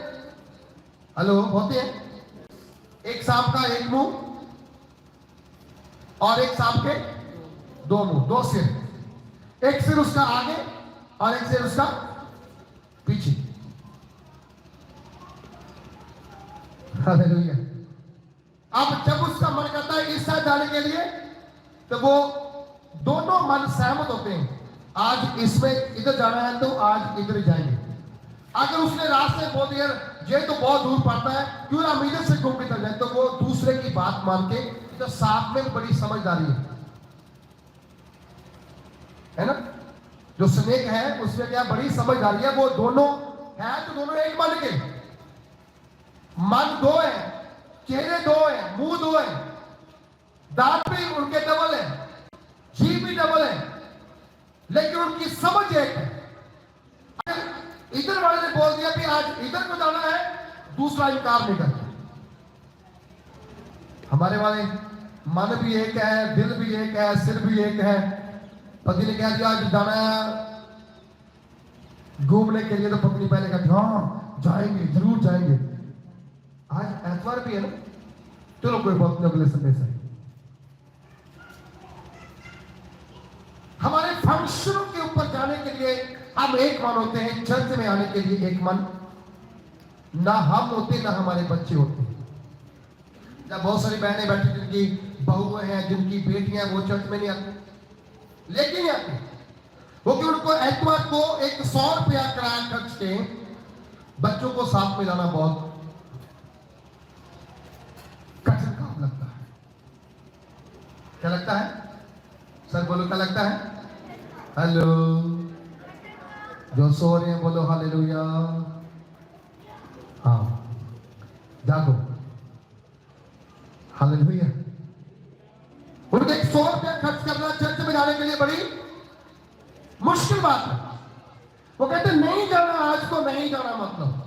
हेलो, होते हैं? एक सांप का एक मुंह और एक सांप के दो मुंह, दो सिर। एक सिर उसका आगे और एक सिर उसका पीछे। हालेलुया। अब जब उसका मन करता है इस साइड जाने के लिए तो वो दोनों मन सहमत होते हैं, आज इसमें इधर जाना है तो आज इधर जाएंगे। अगर उसने रास्ते बोल दिया ये तो बहुत दूर पड़ता है, क्यों ना हम इधर से घूम के चल जाए, तो वो दूसरे की बात मान के, तो साथ में बड़ी समझदारी है ना? जो स्नेक है उसमें क्या बड़ी समझदारी है। वो दोनों है तो दोनों एक मन के, मन दो है, चेहरे दो है, मुंह दो है, दांत भी उनके डबल है, जीभ भी डबल है, लेकिन उनकी समझ एक है। अगर इधर वाले ने बोल दिया कि आज इधर को जाना है, दूसरा इनकार नहीं करता। हमारे वाले मन भी एक है, दिल भी एक है, सिर भी एक है। पति ने कह दिया आज जाना है घूमने के लिए, तो पत्नी पहले कहती हाँ जाएंगे, जरूर जाएंगे। आज एतवार भी है ना, चलो कोई बात नहीं, अगले संडे से। हमारे फंक्शनों के ऊपर जाने के लिए हम एक मन होते हैं, चर्च में आने के लिए एक मन। ना हम होते ना हमारे बच्चे होते। जब बहुत सारी बहनें बैठी जिनकी बहुएं हैं, जिनकी बेटियां हैं, वो चर्च में नहीं आती, लेकिन आती क्योंकि उनको एतवार को एक 100 रुपया किराया खर्च के बच्चों को साथ में लाना बहुत कठिन काम लगता है। क्या लगता है सर? बोलो क्या लगता है? हेलो, जो सो रहे हैं बोलो हालेलुया। हाँ, जागो, हालेलुया। उनको 100 रुपया खर्च करना चर्च में जाने के लिए बड़ी मुश्किल बात है। वो कहते नहीं जाना, आज को नहीं जाना। मतलब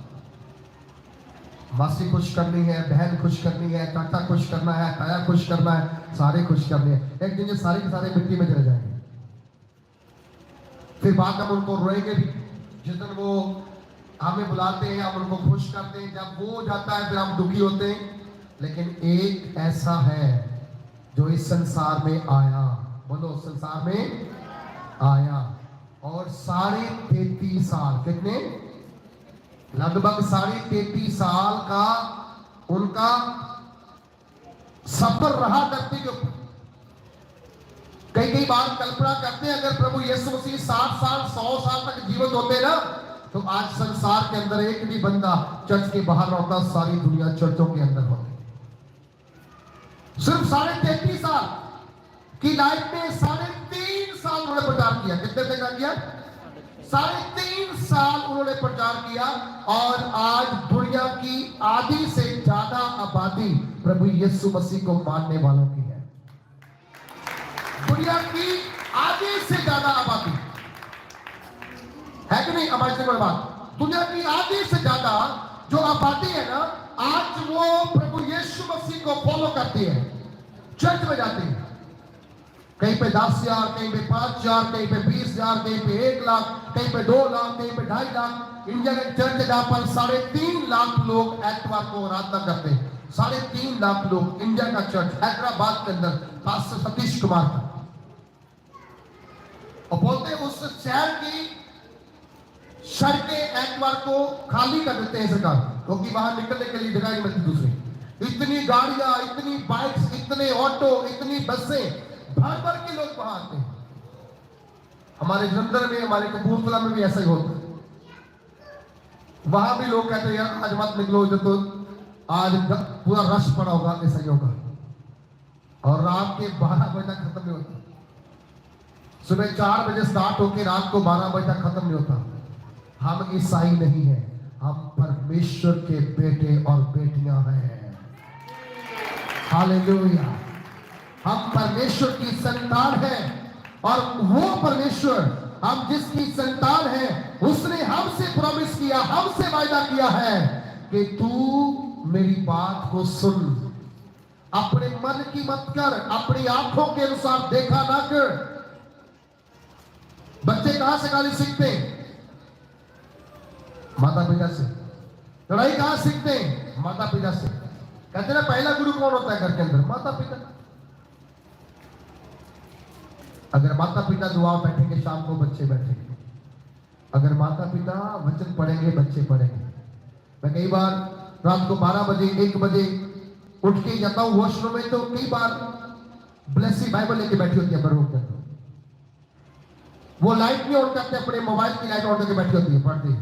मासी खुश करनी है, बहन खुश करनी है, चाचा खुश करना है, ताया खुश करना है, सारे खुश करने हैं। एक दिन ये सारे के सारे मिट्टी में चले जाएंगे। फिर बाद में उनको रोएंगे भी। जिस दिन वो हमें बुलाते हैं, हम उनको खुश करते हैं, जब वो जाता है फिर हम दुखी होते हैं। लेकिन एक ऐसा है जो इस संसार में आया, बोलो संसार में आया, और 33.5 साल, कितने? लगभग 33.5 साल का उनका सफर रहा धरती के ऊपर। कई बार कल्पना करते हैं अगर प्रभु यीशु मसीह 60 साल 100 साल तक जीवित होते ना, तो आज संसार के अंदर एक भी बंदा चर्च के बाहर होता, सारी दुनिया चर्चों के अंदर होती। सिर्फ 33.5 साल की लाइफ में 3.5 साल उन्होंने प्रचार किया। कितने से किया? 3.5 साल उन्होंने प्रचार किया और आज दुनिया की आधी से ज्यादा आबादी प्रभु यीशु मसीह को मानने वालों की है। दुनिया की आधी से ज्यादा आबादी है कि नहीं? हमारी से बड़ी बात, दुनिया की आधी से ज्यादा जो आबादी है ना, आज वो प्रभु यीशु मसीह को फॉलो करती है, चर्च में जाती है। कहीं पे 10,000, कहीं पे 5,000, कहीं पे 20,000, कहीं पे 1 लाख, कहीं पे 2 लाख, कहीं पे 2.5 लाख। इंडिया के चर्च है जहां पर 3.5 लाख लोग एतवार को आराधना करते हैं। 3.5 लाख लोग, इंडिया का चर्च हैदराबाद के अंदर, पास्टर सतीश कुमार का। और बोलते हैं उस शहर की सड़कें एतवार को खाली कर देते हैं सरकार, क्योंकि वहां निकलने के लिए जगह नहीं मिलती दूसरी। इतनी गाड़ियां, इतनी बाइक्स, इतने ऑटो, इतनी बसें, भर भर के लोग वहां आते हैं। हमारे जलंधर में, हमारे कपूरथला में भी ऐसा ही होता है। वहां भी लोग कहते हैं यार आज मत निकलो, इधर तो आज पूरा रश पड़ा होगा, ऐसा ही होगा। और रात के 12 बजे तक खत्म नहीं होता। सुबह 4 बजे स्टार्ट होकर रात को 12 बजे तक खत्म नहीं होता। हम ईसाई नहीं है, हम परमेश्वर के बेटे और बेटियां हैं। हालेलुया। हम परमेश्वर की संतान हैं और वो परमेश्वर हम जिसकी संतान है उसने हमसे प्रॉमिस किया, हमसे वायदा किया है कि तू मेरी बात को सुन, अपने मन की मत कर, अपनी आंखों के अनुसार देखा ना कर। बच्चे कहां से गाली सीखते हैं? माता पिता से। लड़ाई कहां सीखते हैं? माता पिता से। कहते ना पहला गुरु कौन होता है घर के अंदर? माता पिता। अगर माता पिता दुआ बैठेंगे, शाम को बच्चे बैठेंगे। अगर माता पिता वचन पढ़ेंगे, बच्चे पढ़ेंगे। मैं कई बार रात को 12 बजे 1 बजे उठ के जाता हूं वॉशरूम में, तो कई बार ब्लेसी बाइबल लेके बैठी होती है बरूम के अंदर। वो लाइट नहीं ऑन करते, अपने मोबाइल की लाइट ऑन करके बैठी होती है, पढ़ती है,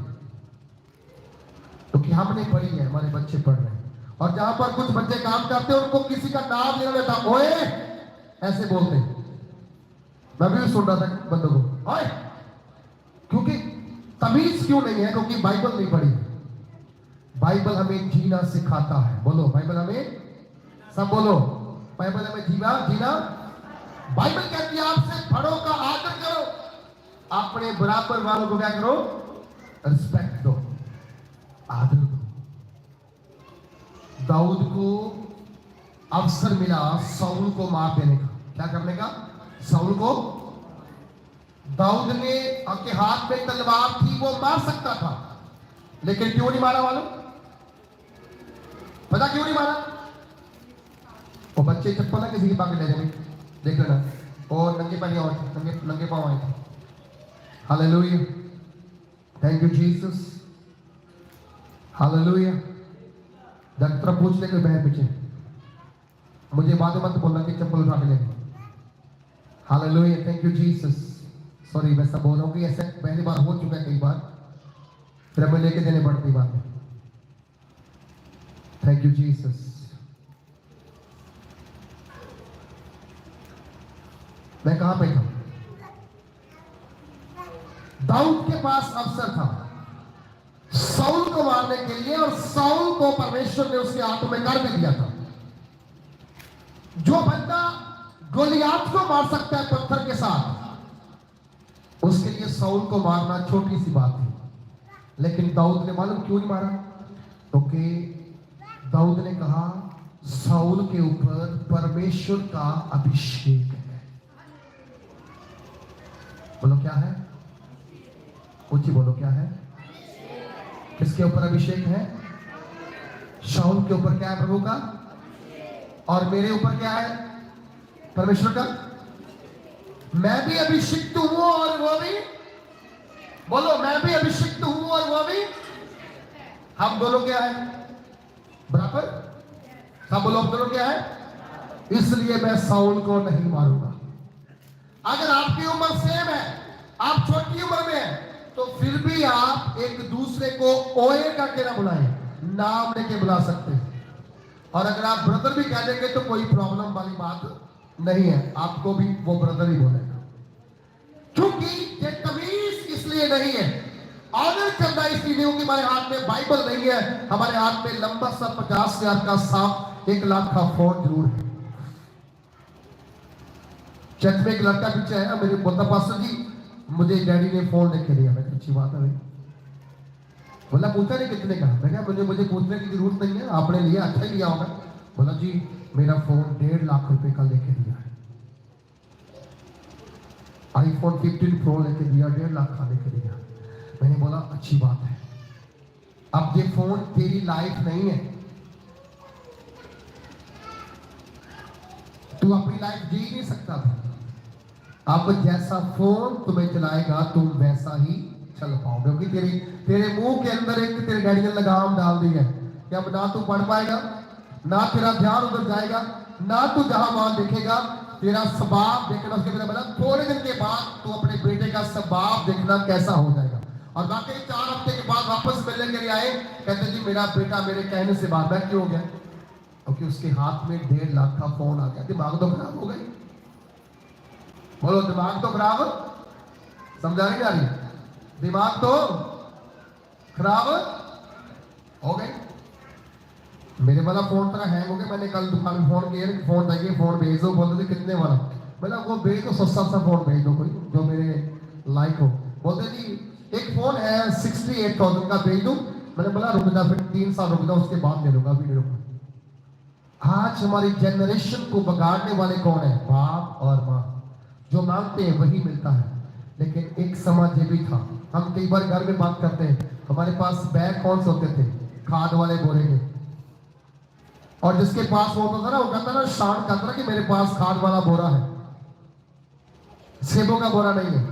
क्योंकि हमने पढ़ी है, हमारे बच्चे पढ़ रहे हैं। और जहां पर कुछ बच्चे काम करते हैं, उनको किसी का नाम लेना रहता, ओए ऐसे बोलते हैं। मैं भी सुन रहा था बंदों को, ओए, क्योंकि तमीज क्यों नहीं है? क्योंकि बाइबल नहीं पढ़ी। बाइबल हमें जीना सिखाता है। बोलो बाइबल हमें, सब बोलो, बाइबल हमें जीना। बाइबल कहती है आपसे बड़ों का आदर करो, अपने बराबर वालों को क्या करो? रिस्पेक्ट दो, आदर दो। दाऊद को अवसर मिला साउल को मार देने का। क्या करने का? साउल को। दाऊद ने के हाथ में तलवार थी, वो मार सकता था, लेकिन क्यों नहीं मारा मालूम? पता क्यों नहीं मारा? वो बच्चे चप्पल किसी की पाके ले जाएंगे, देख लेना, और नंगे पानी और नंगे पाँव आए थे। Hallelujah, thank you Jesus, hallelujah. Doctor पूछ ले कोई बहन पीछे, मुझे बाद में मत बोलना कि चप्पल उठा के ले। Hallelujah, thank you Jesus. Sorry वैसा बोल रहा हूँ कि ऐसे पहली बार हो चुका है कई बार, फिर हमें लेके देने पड़ती बात है। Thank you Jesus. मैं कहां पे था? दाऊद के पास अवसर था साउल को मारने के लिए, और साउल को परमेश्वर ने उसके हाथों में कर भी दिया था। जो बंदा गोलियात को मार सकता है पत्थर के साथ, उसके लिए साउल को मारना छोटी सी बात थी। लेकिन दाऊद ने मालूम क्यों नहीं मारा? क्योंकि दाऊद ने कहा साउल के ऊपर परमेश्वर का अभिषेक है। बोलो क्या है? ऊंची बोलो क्या है? किसके ऊपर अभिषेक है? शाऊल के ऊपर क्या है? प्रभु का। और मेरे ऊपर क्या है? परमेश्वर का। मैं भी अभिषिक्त हूं और वो भी। बोलो मैं भी अभिषिक्त हूं और वो भी। हम दोनों क्या है? बराबर। सब बोलो हम दोनों क्या है? इसलिए मैं साउल को नहीं मारूंगा। अगर आपकी उम्र सेम है, आप छोटी उम्र में है, तो फिर भी आप एक दूसरे को ओए का के ना बुलाएं, नाम लेके बुला सकते हैं। और अगर आप ब्रदर भी कह देंगे तो कोई प्रॉब्लम वाली बात नहीं है, आपको भी वो ब्रदर ही बोलेगा। क्योंकि ये तमीज इसलिए नहीं है, ऑनर करना इसलिए नहीं, क्योंकि हमारे हाथ में बाइबल नहीं है, हमारे हाथ में लंबा सा 50,000 का सांप 1 लाख का फोन जरूर है। चर्च में एक लड़का पीछे है, मेरे बोलता पास्टर जी मुझे डैडी ने फोन लेके दिया। मैं अच्छी बात है भाई। बोला पूछा नहीं कितने का? मैं क्या मुझे पूछने की जरूरत नहीं है, आपने लिया अच्छा ही लिया होगा। बोला जी मेरा फोन 1.5 लाख रुपए का लेके दिया है, आईफोन 15 प्रो लेके दिया, 1.5 लाख का लेके दिया। मैंने बोला अच्छी बात है, अब ये फोन तेरी लाइफ नहीं है, तू अपनी लाइफ जी नहीं सकता था। अब जैसा फोन तुम्हें चलाएगा तुम वैसा ही चल पाओगे, क्योंकि तेरे मुंह के अंदर एक तेरे डैडी ने लगाम डाल दी है कि अब ना तू पढ़ पाएगा, ना तेरा ध्यान उधर जाएगा, ना तू जहां वहां देखेगा, तेरा स्वभाव देखना। उसके बाद बोला थोड़े दिन के बाद तू अपने बेटे का स्वभाव देखना कैसा हो जाएगा। और बाकी 4 हफ्ते के बाद वापस मिलने के लिए आए, कहते जी मेरा बेटा मेरे कहने से बाहर बैठ क्यों हो गया? क्योंकि उसके हाथ में 1.5 लाख का फोन आ गया। दिमाग तो खराब हो गई। बोलो दिमाग तो खराब, समझा नहीं जा रही? दिमाग तो खराब हो गई। मेरे वाला फोन तरह हैंग हो गया। मैंने कल दुकान में फोन किया, फोन चाहिए, फोन भेज दो। बोलते थे कितने वाला? बोला वो भेज दो, सस्ता सा फोन भेज दो कोई जो मेरे लाइक हो। बोलते जी एक फोन है 68,000 का भेज दो। मैंने बोला रुक जा, फिर 3 साल रुक जा, उसके बाद ले लूंगा, अभी नहीं रुका। आज हमारी जनरेशन को बिगाड़ने वाले कौन है? बाप और माँ। जो मांगते हैं वही मिलता है। लेकिन एक समाज ये भी था, हम कई बार घर में बात करते हैं, हमारे पास बैग कौन से होते थे? खाद वाले बोरे के। और जिसके पास वो होता था ना, वो कहता ना, शान कहता ना कि मेरे पास खाद वाला बोरा है, सेबों का बोरा नहीं है।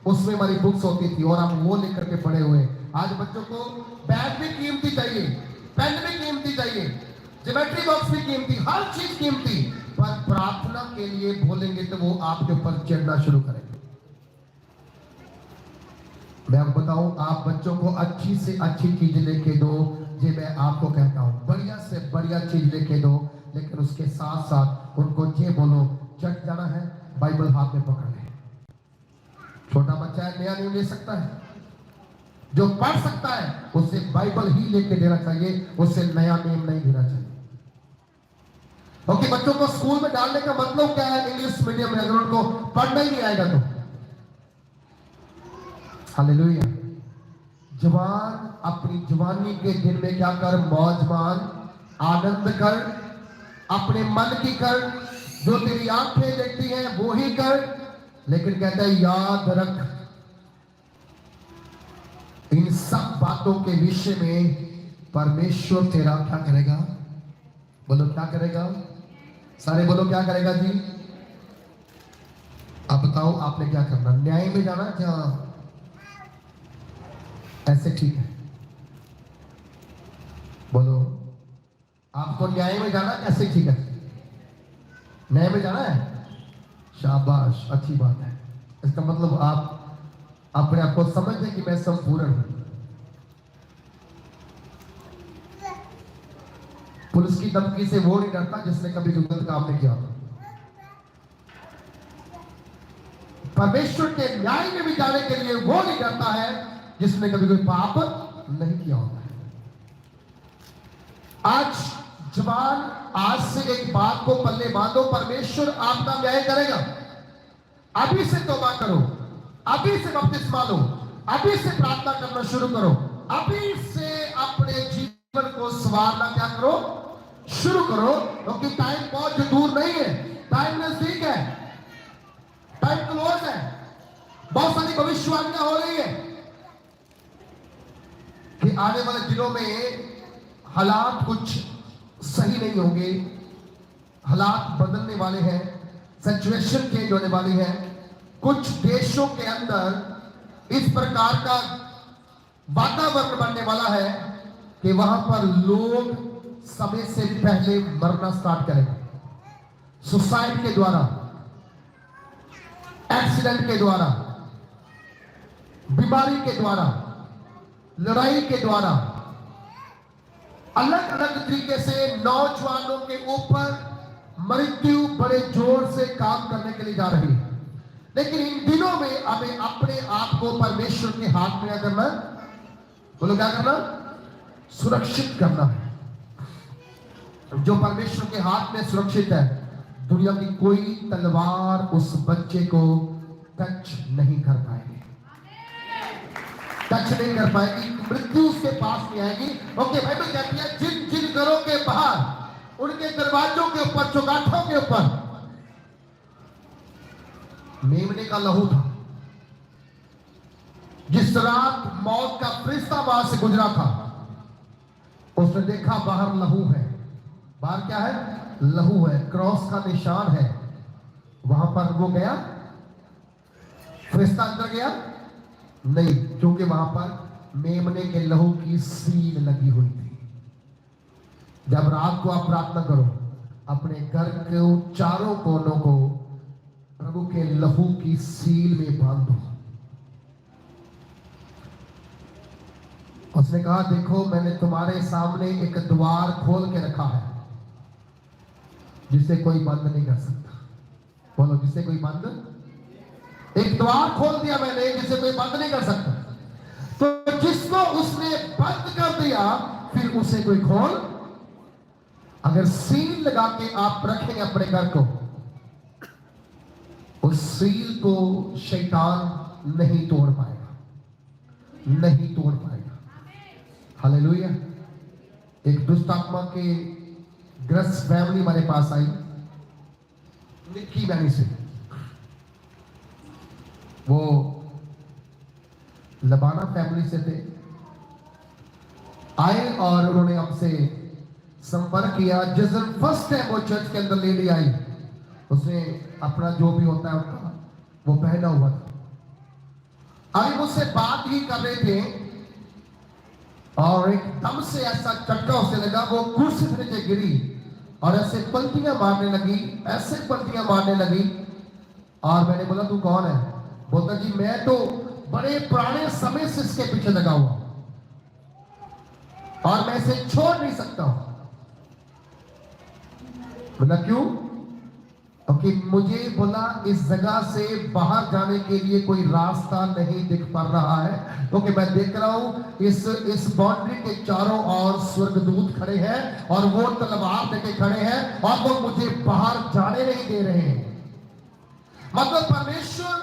उसमें हमारी बुक्स होती थी और हम वो लेकर के पढ़े हुए। आज बच्चों को बैग भी कीमती चाहिए, पेन भी कीमती चाहिए, ज्योमेट्री बॉक्स भी कीमती, हर चीज कीमती। पर प्रार्थना के लिए बोलेंगे तो वो आपके ऊपर चढ़ना शुरू करेंगे। मैं आपको बताऊं, आप बच्चों को अच्छी से अच्छी चीज लेके दो। ये मैं आपको कहता हूं, बढ़िया से बढ़िया चीज लेके दो, लेकिन उसके साथ साथ उनको ये बोलो चट जाना है, बाइबल हाथ में पकड़ ले। छोटा बच्चा है, नया नहीं ले सकता है, जो पढ़ सकता है उसे बाइबल ही लेके देना चाहिए, उसे नया नेम नहीं देना चाहिए। क्योंकि बच्चों को स्कूल में डालने का मतलब क्या है? इंग्लिश मीडियम में, अगर उनको पढ़ना ही नहीं आएगा तो। हालेलुया। जवान अपनी जवानी के दिन में क्या कर? मौज मान, आनंद कर, अपने मन की कर, जो तेरी आंखें देखती हैं वो ही कर। लेकिन कहता है याद रख, इन सब बातों के विषय में परमेश्वर तेरा क्या करेगा? बोलो क्या करेगा? सारे बोलो क्या करेगा जी? अब बताओ आपने क्या करना? न्याय में जाना क्या? ऐसे ठीक है? बोलो आपको न्याय में जाना कैसे ठीक है? न्याय में जाना है? शाबाश, अच्छी बात है। इसका मतलब आप अपने आप को समझते कि मैं संपूर्ण हूं। पुलिस की धमकी से वो नहीं डरता जिसने कभी गलत काम नहीं किया। परमेश्वर के न्याय में भी जाने के लिए वो नहीं डरता है जिसने कभी कोई पाप नहीं किया होता है। आज जवान, आज से एक बात को पल्ले बांधो, परमेश्वर आपका न्याय करेगा। अभी से तौबा करो, अभी से बपतिस्मा लो, अभी से प्रार्थना करना शुरू करो, अभी से अपने जीवन को संवारना क्या करो? शुरू करो। क्योंकि टाइम बहुत दूर नहीं है, टाइम नजदीक है, टाइम क्लोज है। बहुत सारी भविष्यवाणियां हो रही है कि आने वाले दिनों में हालात कुछ सही नहीं होंगे, हालात बदलने वाले हैं, सिचुएशन चेंज होने वाली है। कुछ देशों के अंदर इस प्रकार का वातावरण बनने वाला है कि वहां पर लोग समय से पहले मरना स्टार्ट करेंगे, सुसाइड के द्वारा, एक्सीडेंट के द्वारा, बीमारी के द्वारा, लड़ाई के द्वारा, अलग अलग तरीके से नौजवानों के ऊपर मृत्यु बड़े जोर से काम करने के लिए जा रही है। लेकिन इन दिनों में हमें अपने आप को परमेश्वर के हाथ में क्या करना? बोलो क्या करना? सुरक्षित करना है। जो परमेश्वर के हाथ में सुरक्षित है, दुनिया की कोई तलवार उस बच्चे को टच नहीं कर पाएगी, टच नहीं कर पाएगी, मृत्यु उसके पास नहीं आएगी। ओके, बाइबल कहती है जिन जिन घरों के बाहर, उनके दरवाजों के ऊपर, चौगाठों के ऊपर मेमने का लहू था। जिस रात मौत का फरिश्ता वहां से गुजरा था, उसने देखा बाहर लहू है। बाहर क्या है? लहू है, क्रॉस का निशान है। वहां पर वो गया, फरिश्ता अंदर गया नहीं, क्योंकि वहां पर मेमने के लहू की सील लगी हुई थी। जब रात को आप प्रार्थना करो, अपने घर के चारों कोनों को प्रभु के लहू की सील में बांधो। उसने कहा देखो, मैंने तुम्हारे सामने एक द्वार खोल के रखा है जिसे कोई बंद नहीं कर सकता। बोलो, जिसे कोई बंद, एक द्वार खोल दिया मैंने जिसे कोई बंद नहीं कर सकता। तो जिसको उसने बंद कर दिया, फिर उसे कोई खोल, अगर सील लगा के आप रखेंगे अपने घर को, उस सील को शैतान नहीं तोड़ पाएगा, नहीं तोड़ पाएगा। हालेलुया। एक दुष्ट आत्मा के ग्रस्त फैमिली हमारे पास आई, निक्की वैली से। वो लबाना फैमिली से थे, आए और उन्होंने हमसे संपर्क किया। जिस दिन फर्स्ट टाइम वो चर्च के अंदर लेडी आई, उसने अपना जो भी होता है उनका वो पहना हुआ था। अभी मुझसे बात ही कर रहे थे और एकदम से ऐसा झटका उसे लगा, वो कुर्सी से नीचे गिरी और ऐसे पलटियां मारने लगी, ऐसे पलटियां मारने लगी। और मैंने बोला तू कौन है? बोलता जी मैं तो बड़े पुराने समय से इसके पीछे लगा हुआ और मैं इसे छोड़ नहीं सकता हूं। बोला क्यों? क्योंकि मुझे बोला इस जगह से बाहर जाने के लिए कोई रास्ता नहीं दिख पा रहा है, क्योंकि मैं देख रहा हूं इस बाउंड्री के चारों ओर स्वर्गदूत खड़े हैं और वो तलवार लेके खड़े हैं और वो मुझे बाहर जाने नहीं दे रहे हैं। मतलब परमेश्वर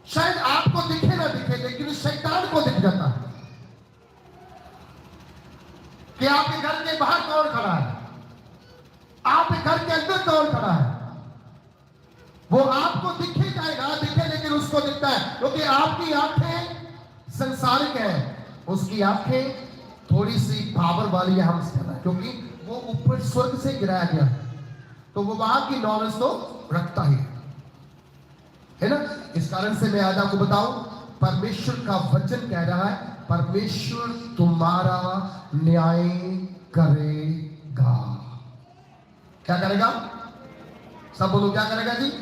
शायद आपको दिखे ना दिखे, लेकिन शैतान को दिख जाता है कि आपके घर के बाहर कौन खड़ा है, आपके घर के अंदर कौन खड़ा है। वो आपको दिखे जाएगा, दिखे, लेकिन उसको दिखता है, क्योंकि आपकी आंखें संसारिक है, उसकी आंखें थोड़ी सी पावर वाली है हमसे ज्यादा, क्योंकि वो ऊपर स्वर्ग से गिराया गया, तो वो वहां की नॉलेज तो रखता ही है ना। इस कारण से मैं आज आपको बताऊं, परमेश्वर का वचन कह रहा है परमेश्वर तुम्हारा न्याय करेगा। क्या करेगा? सब बोलो क्या करेगा जी।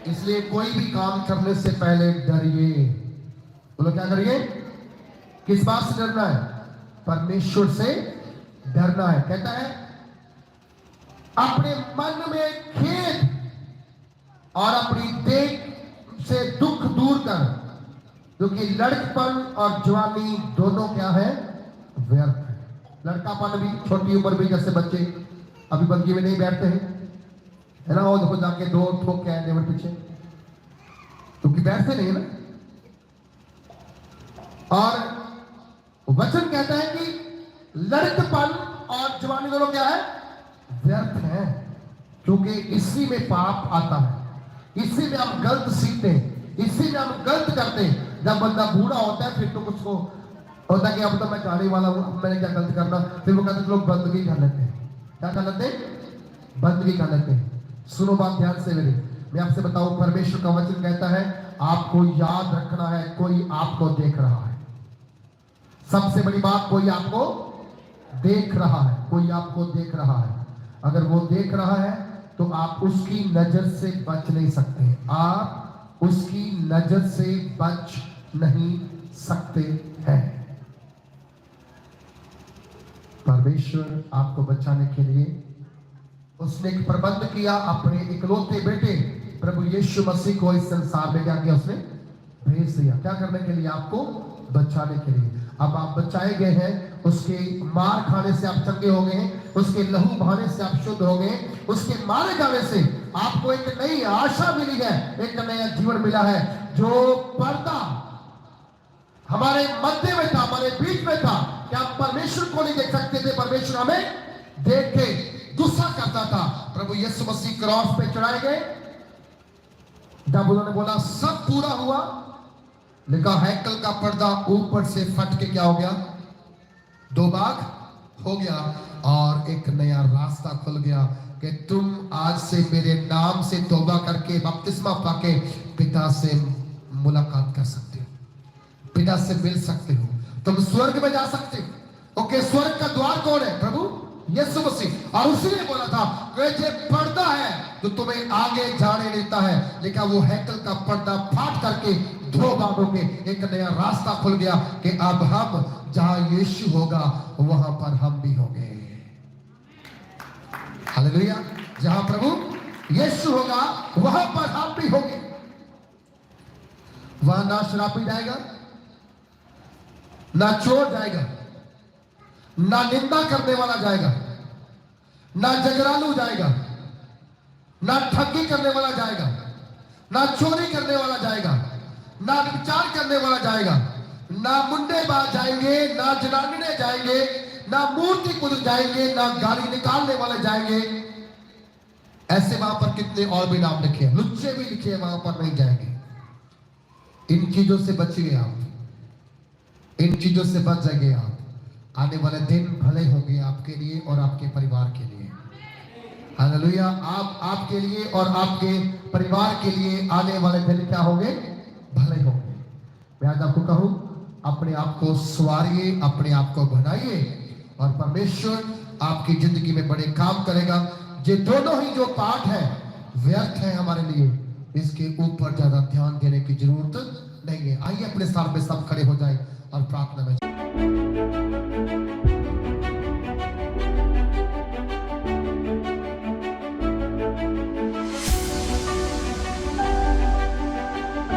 इसलिए कोई भी काम करने से पहले डरिए। बोलो क्या करिए? किस बात से डरना है? परमेश्वर से डरना है। कहता है अपने मन में खेद और अपनी देह से दुख दूर कर, क्योंकि लड़कपन और जवानी दोनों क्या है? व्यर्थ है। लड़कापन भी, छोटी उम्र भी, जैसे बच्चे अभी बंगी में नहीं बैठते हैं, है ना, वो देखो जाके दो ठोक के आए पीछे, क्योंकि बैठते नहीं है ना। और वचन कहता है कि लड़कपन और जवानी दोनों क्या है? व्यर्थ है, क्योंकि इसी में पाप आता है, इसी में हम गलत सीखते हैं, इसी में हम गलत करते हैं। जब बंदा बूढ़ा होता है फिर तो कुछ को होता है कि अब तो मैं जाने वाला हूं, अब मैंने क्या गलत करना, फिर वो कहते लोग बंदगी कर लेते हैं। क्या कर लेते हैं? बंदगी कर लेते हैं। सुनो बात ध्यान से मेरी, मैं आपसे बताऊं, परमेश्वर का वचन कहता है आपको याद रखना है कोई आपको देख रहा है। सबसे बड़ी बात, कोई आपको देख रहा है, कोई आपको देख रहा है। अगर वो देख रहा है तो आप उसकी नजर से बच नहीं सकते, आप उसकी नजर से बच नहीं सकते हैं। परमेश्वर आपको बचाने के लिए उसने एक प्रबंध किया, अपने इकलौते बेटे प्रभु यीशु मसीह को इस संसार में क्या किया, उसने भेज दिया। क्या करने के लिए? आपको बचाने के लिए। अब आप बचाए गए हैं, उसके मार खाने से आप चंगे हो गए हैं, उसके लहू बहाने से आप शुद्ध हो गए, उसके मारे जाने से आपको एक नई आशा मिली है, एक नया जीवन मिला है। जो पर्दा हमारे मध्य में था, हमारे बीच में था, क्या हम परमेश्वर को नहीं देख सकते थे? परमेश्वर हमें देख के गुस्सा करता था। प्रभु यीशु मसीह क्रॉस पे चढ़ाए गए, जब उन्होंने बोला सब पूरा हुआ, लिखा हैकल का पर्दा ऊपर से फट के क्या हो गया, दो भाग हो गया, और एक नया रास्ता खुल गया कि तुम आज से मेरे नाम से तौबा करके बपतिस्मा पाके पिता से मुलाकात कर सकते हो, पिता से मिल सकते हो, तुम स्वर्ग में जा सकते हो। ओके, स्वर्ग का द्वार कौन है? प्रभु यीशु मसीह। और उसी ने बोला था कि पर्दा है तो तुम्हें आगे जाने देता है, लेकिन वो हैकल का पर्दा फाट करके दो भागों के एक नया रास्ता खुल गया कि अब हम जहां यीशु होगा वहां पर हम भी होंगे। हालेलुया। जहां प्रभु यीशु होगा वहां पर हम भी होंगे। वहां ना शराबी जाएगा, ना चोर जाएगा, ना निंदा करने वाला जाएगा, ना जगरालू जाएगा, ना ठगी करने वाला जाएगा, ना चोरी करने वाला जाएगा, ना विचार करने वाला जाएगा, ना मुंडेबाज जाएंगे, ना जनानियां जाएंगे, ना मूर्ति पूजक जाएंगे, ना गाली निकालने वाले जाएंगे। ऐसे वहां पर कितने और भी नाम लिखे हैं, लुच्चे भी लिखे हैं, वहां पर नहीं जाएंगे। इन चीजों से बचिए आप, इन चीजों से बच जाएंगे आप। आने वाले दिन भले होंगे आपके लिए और आपके परिवार के लिए। हालेलुया। आपके लिए और आपके परिवार के लिए आने वाले दिन क्या होंगे? भले होंगे। मैं आज आपको कहूं, अपने आप को संवारिए, अपने आप को बनाइए, और परमेश्वर आपकी जिंदगी में बड़े काम करेगा। ये दोनों ही जो पाठ है व्यर्थ है हमारे लिए, इसके ऊपर ज्यादा ध्यान देने की जरूरत नहीं है। आइए अपने साथ में सब खड़े हो जाए और प्रार्थना में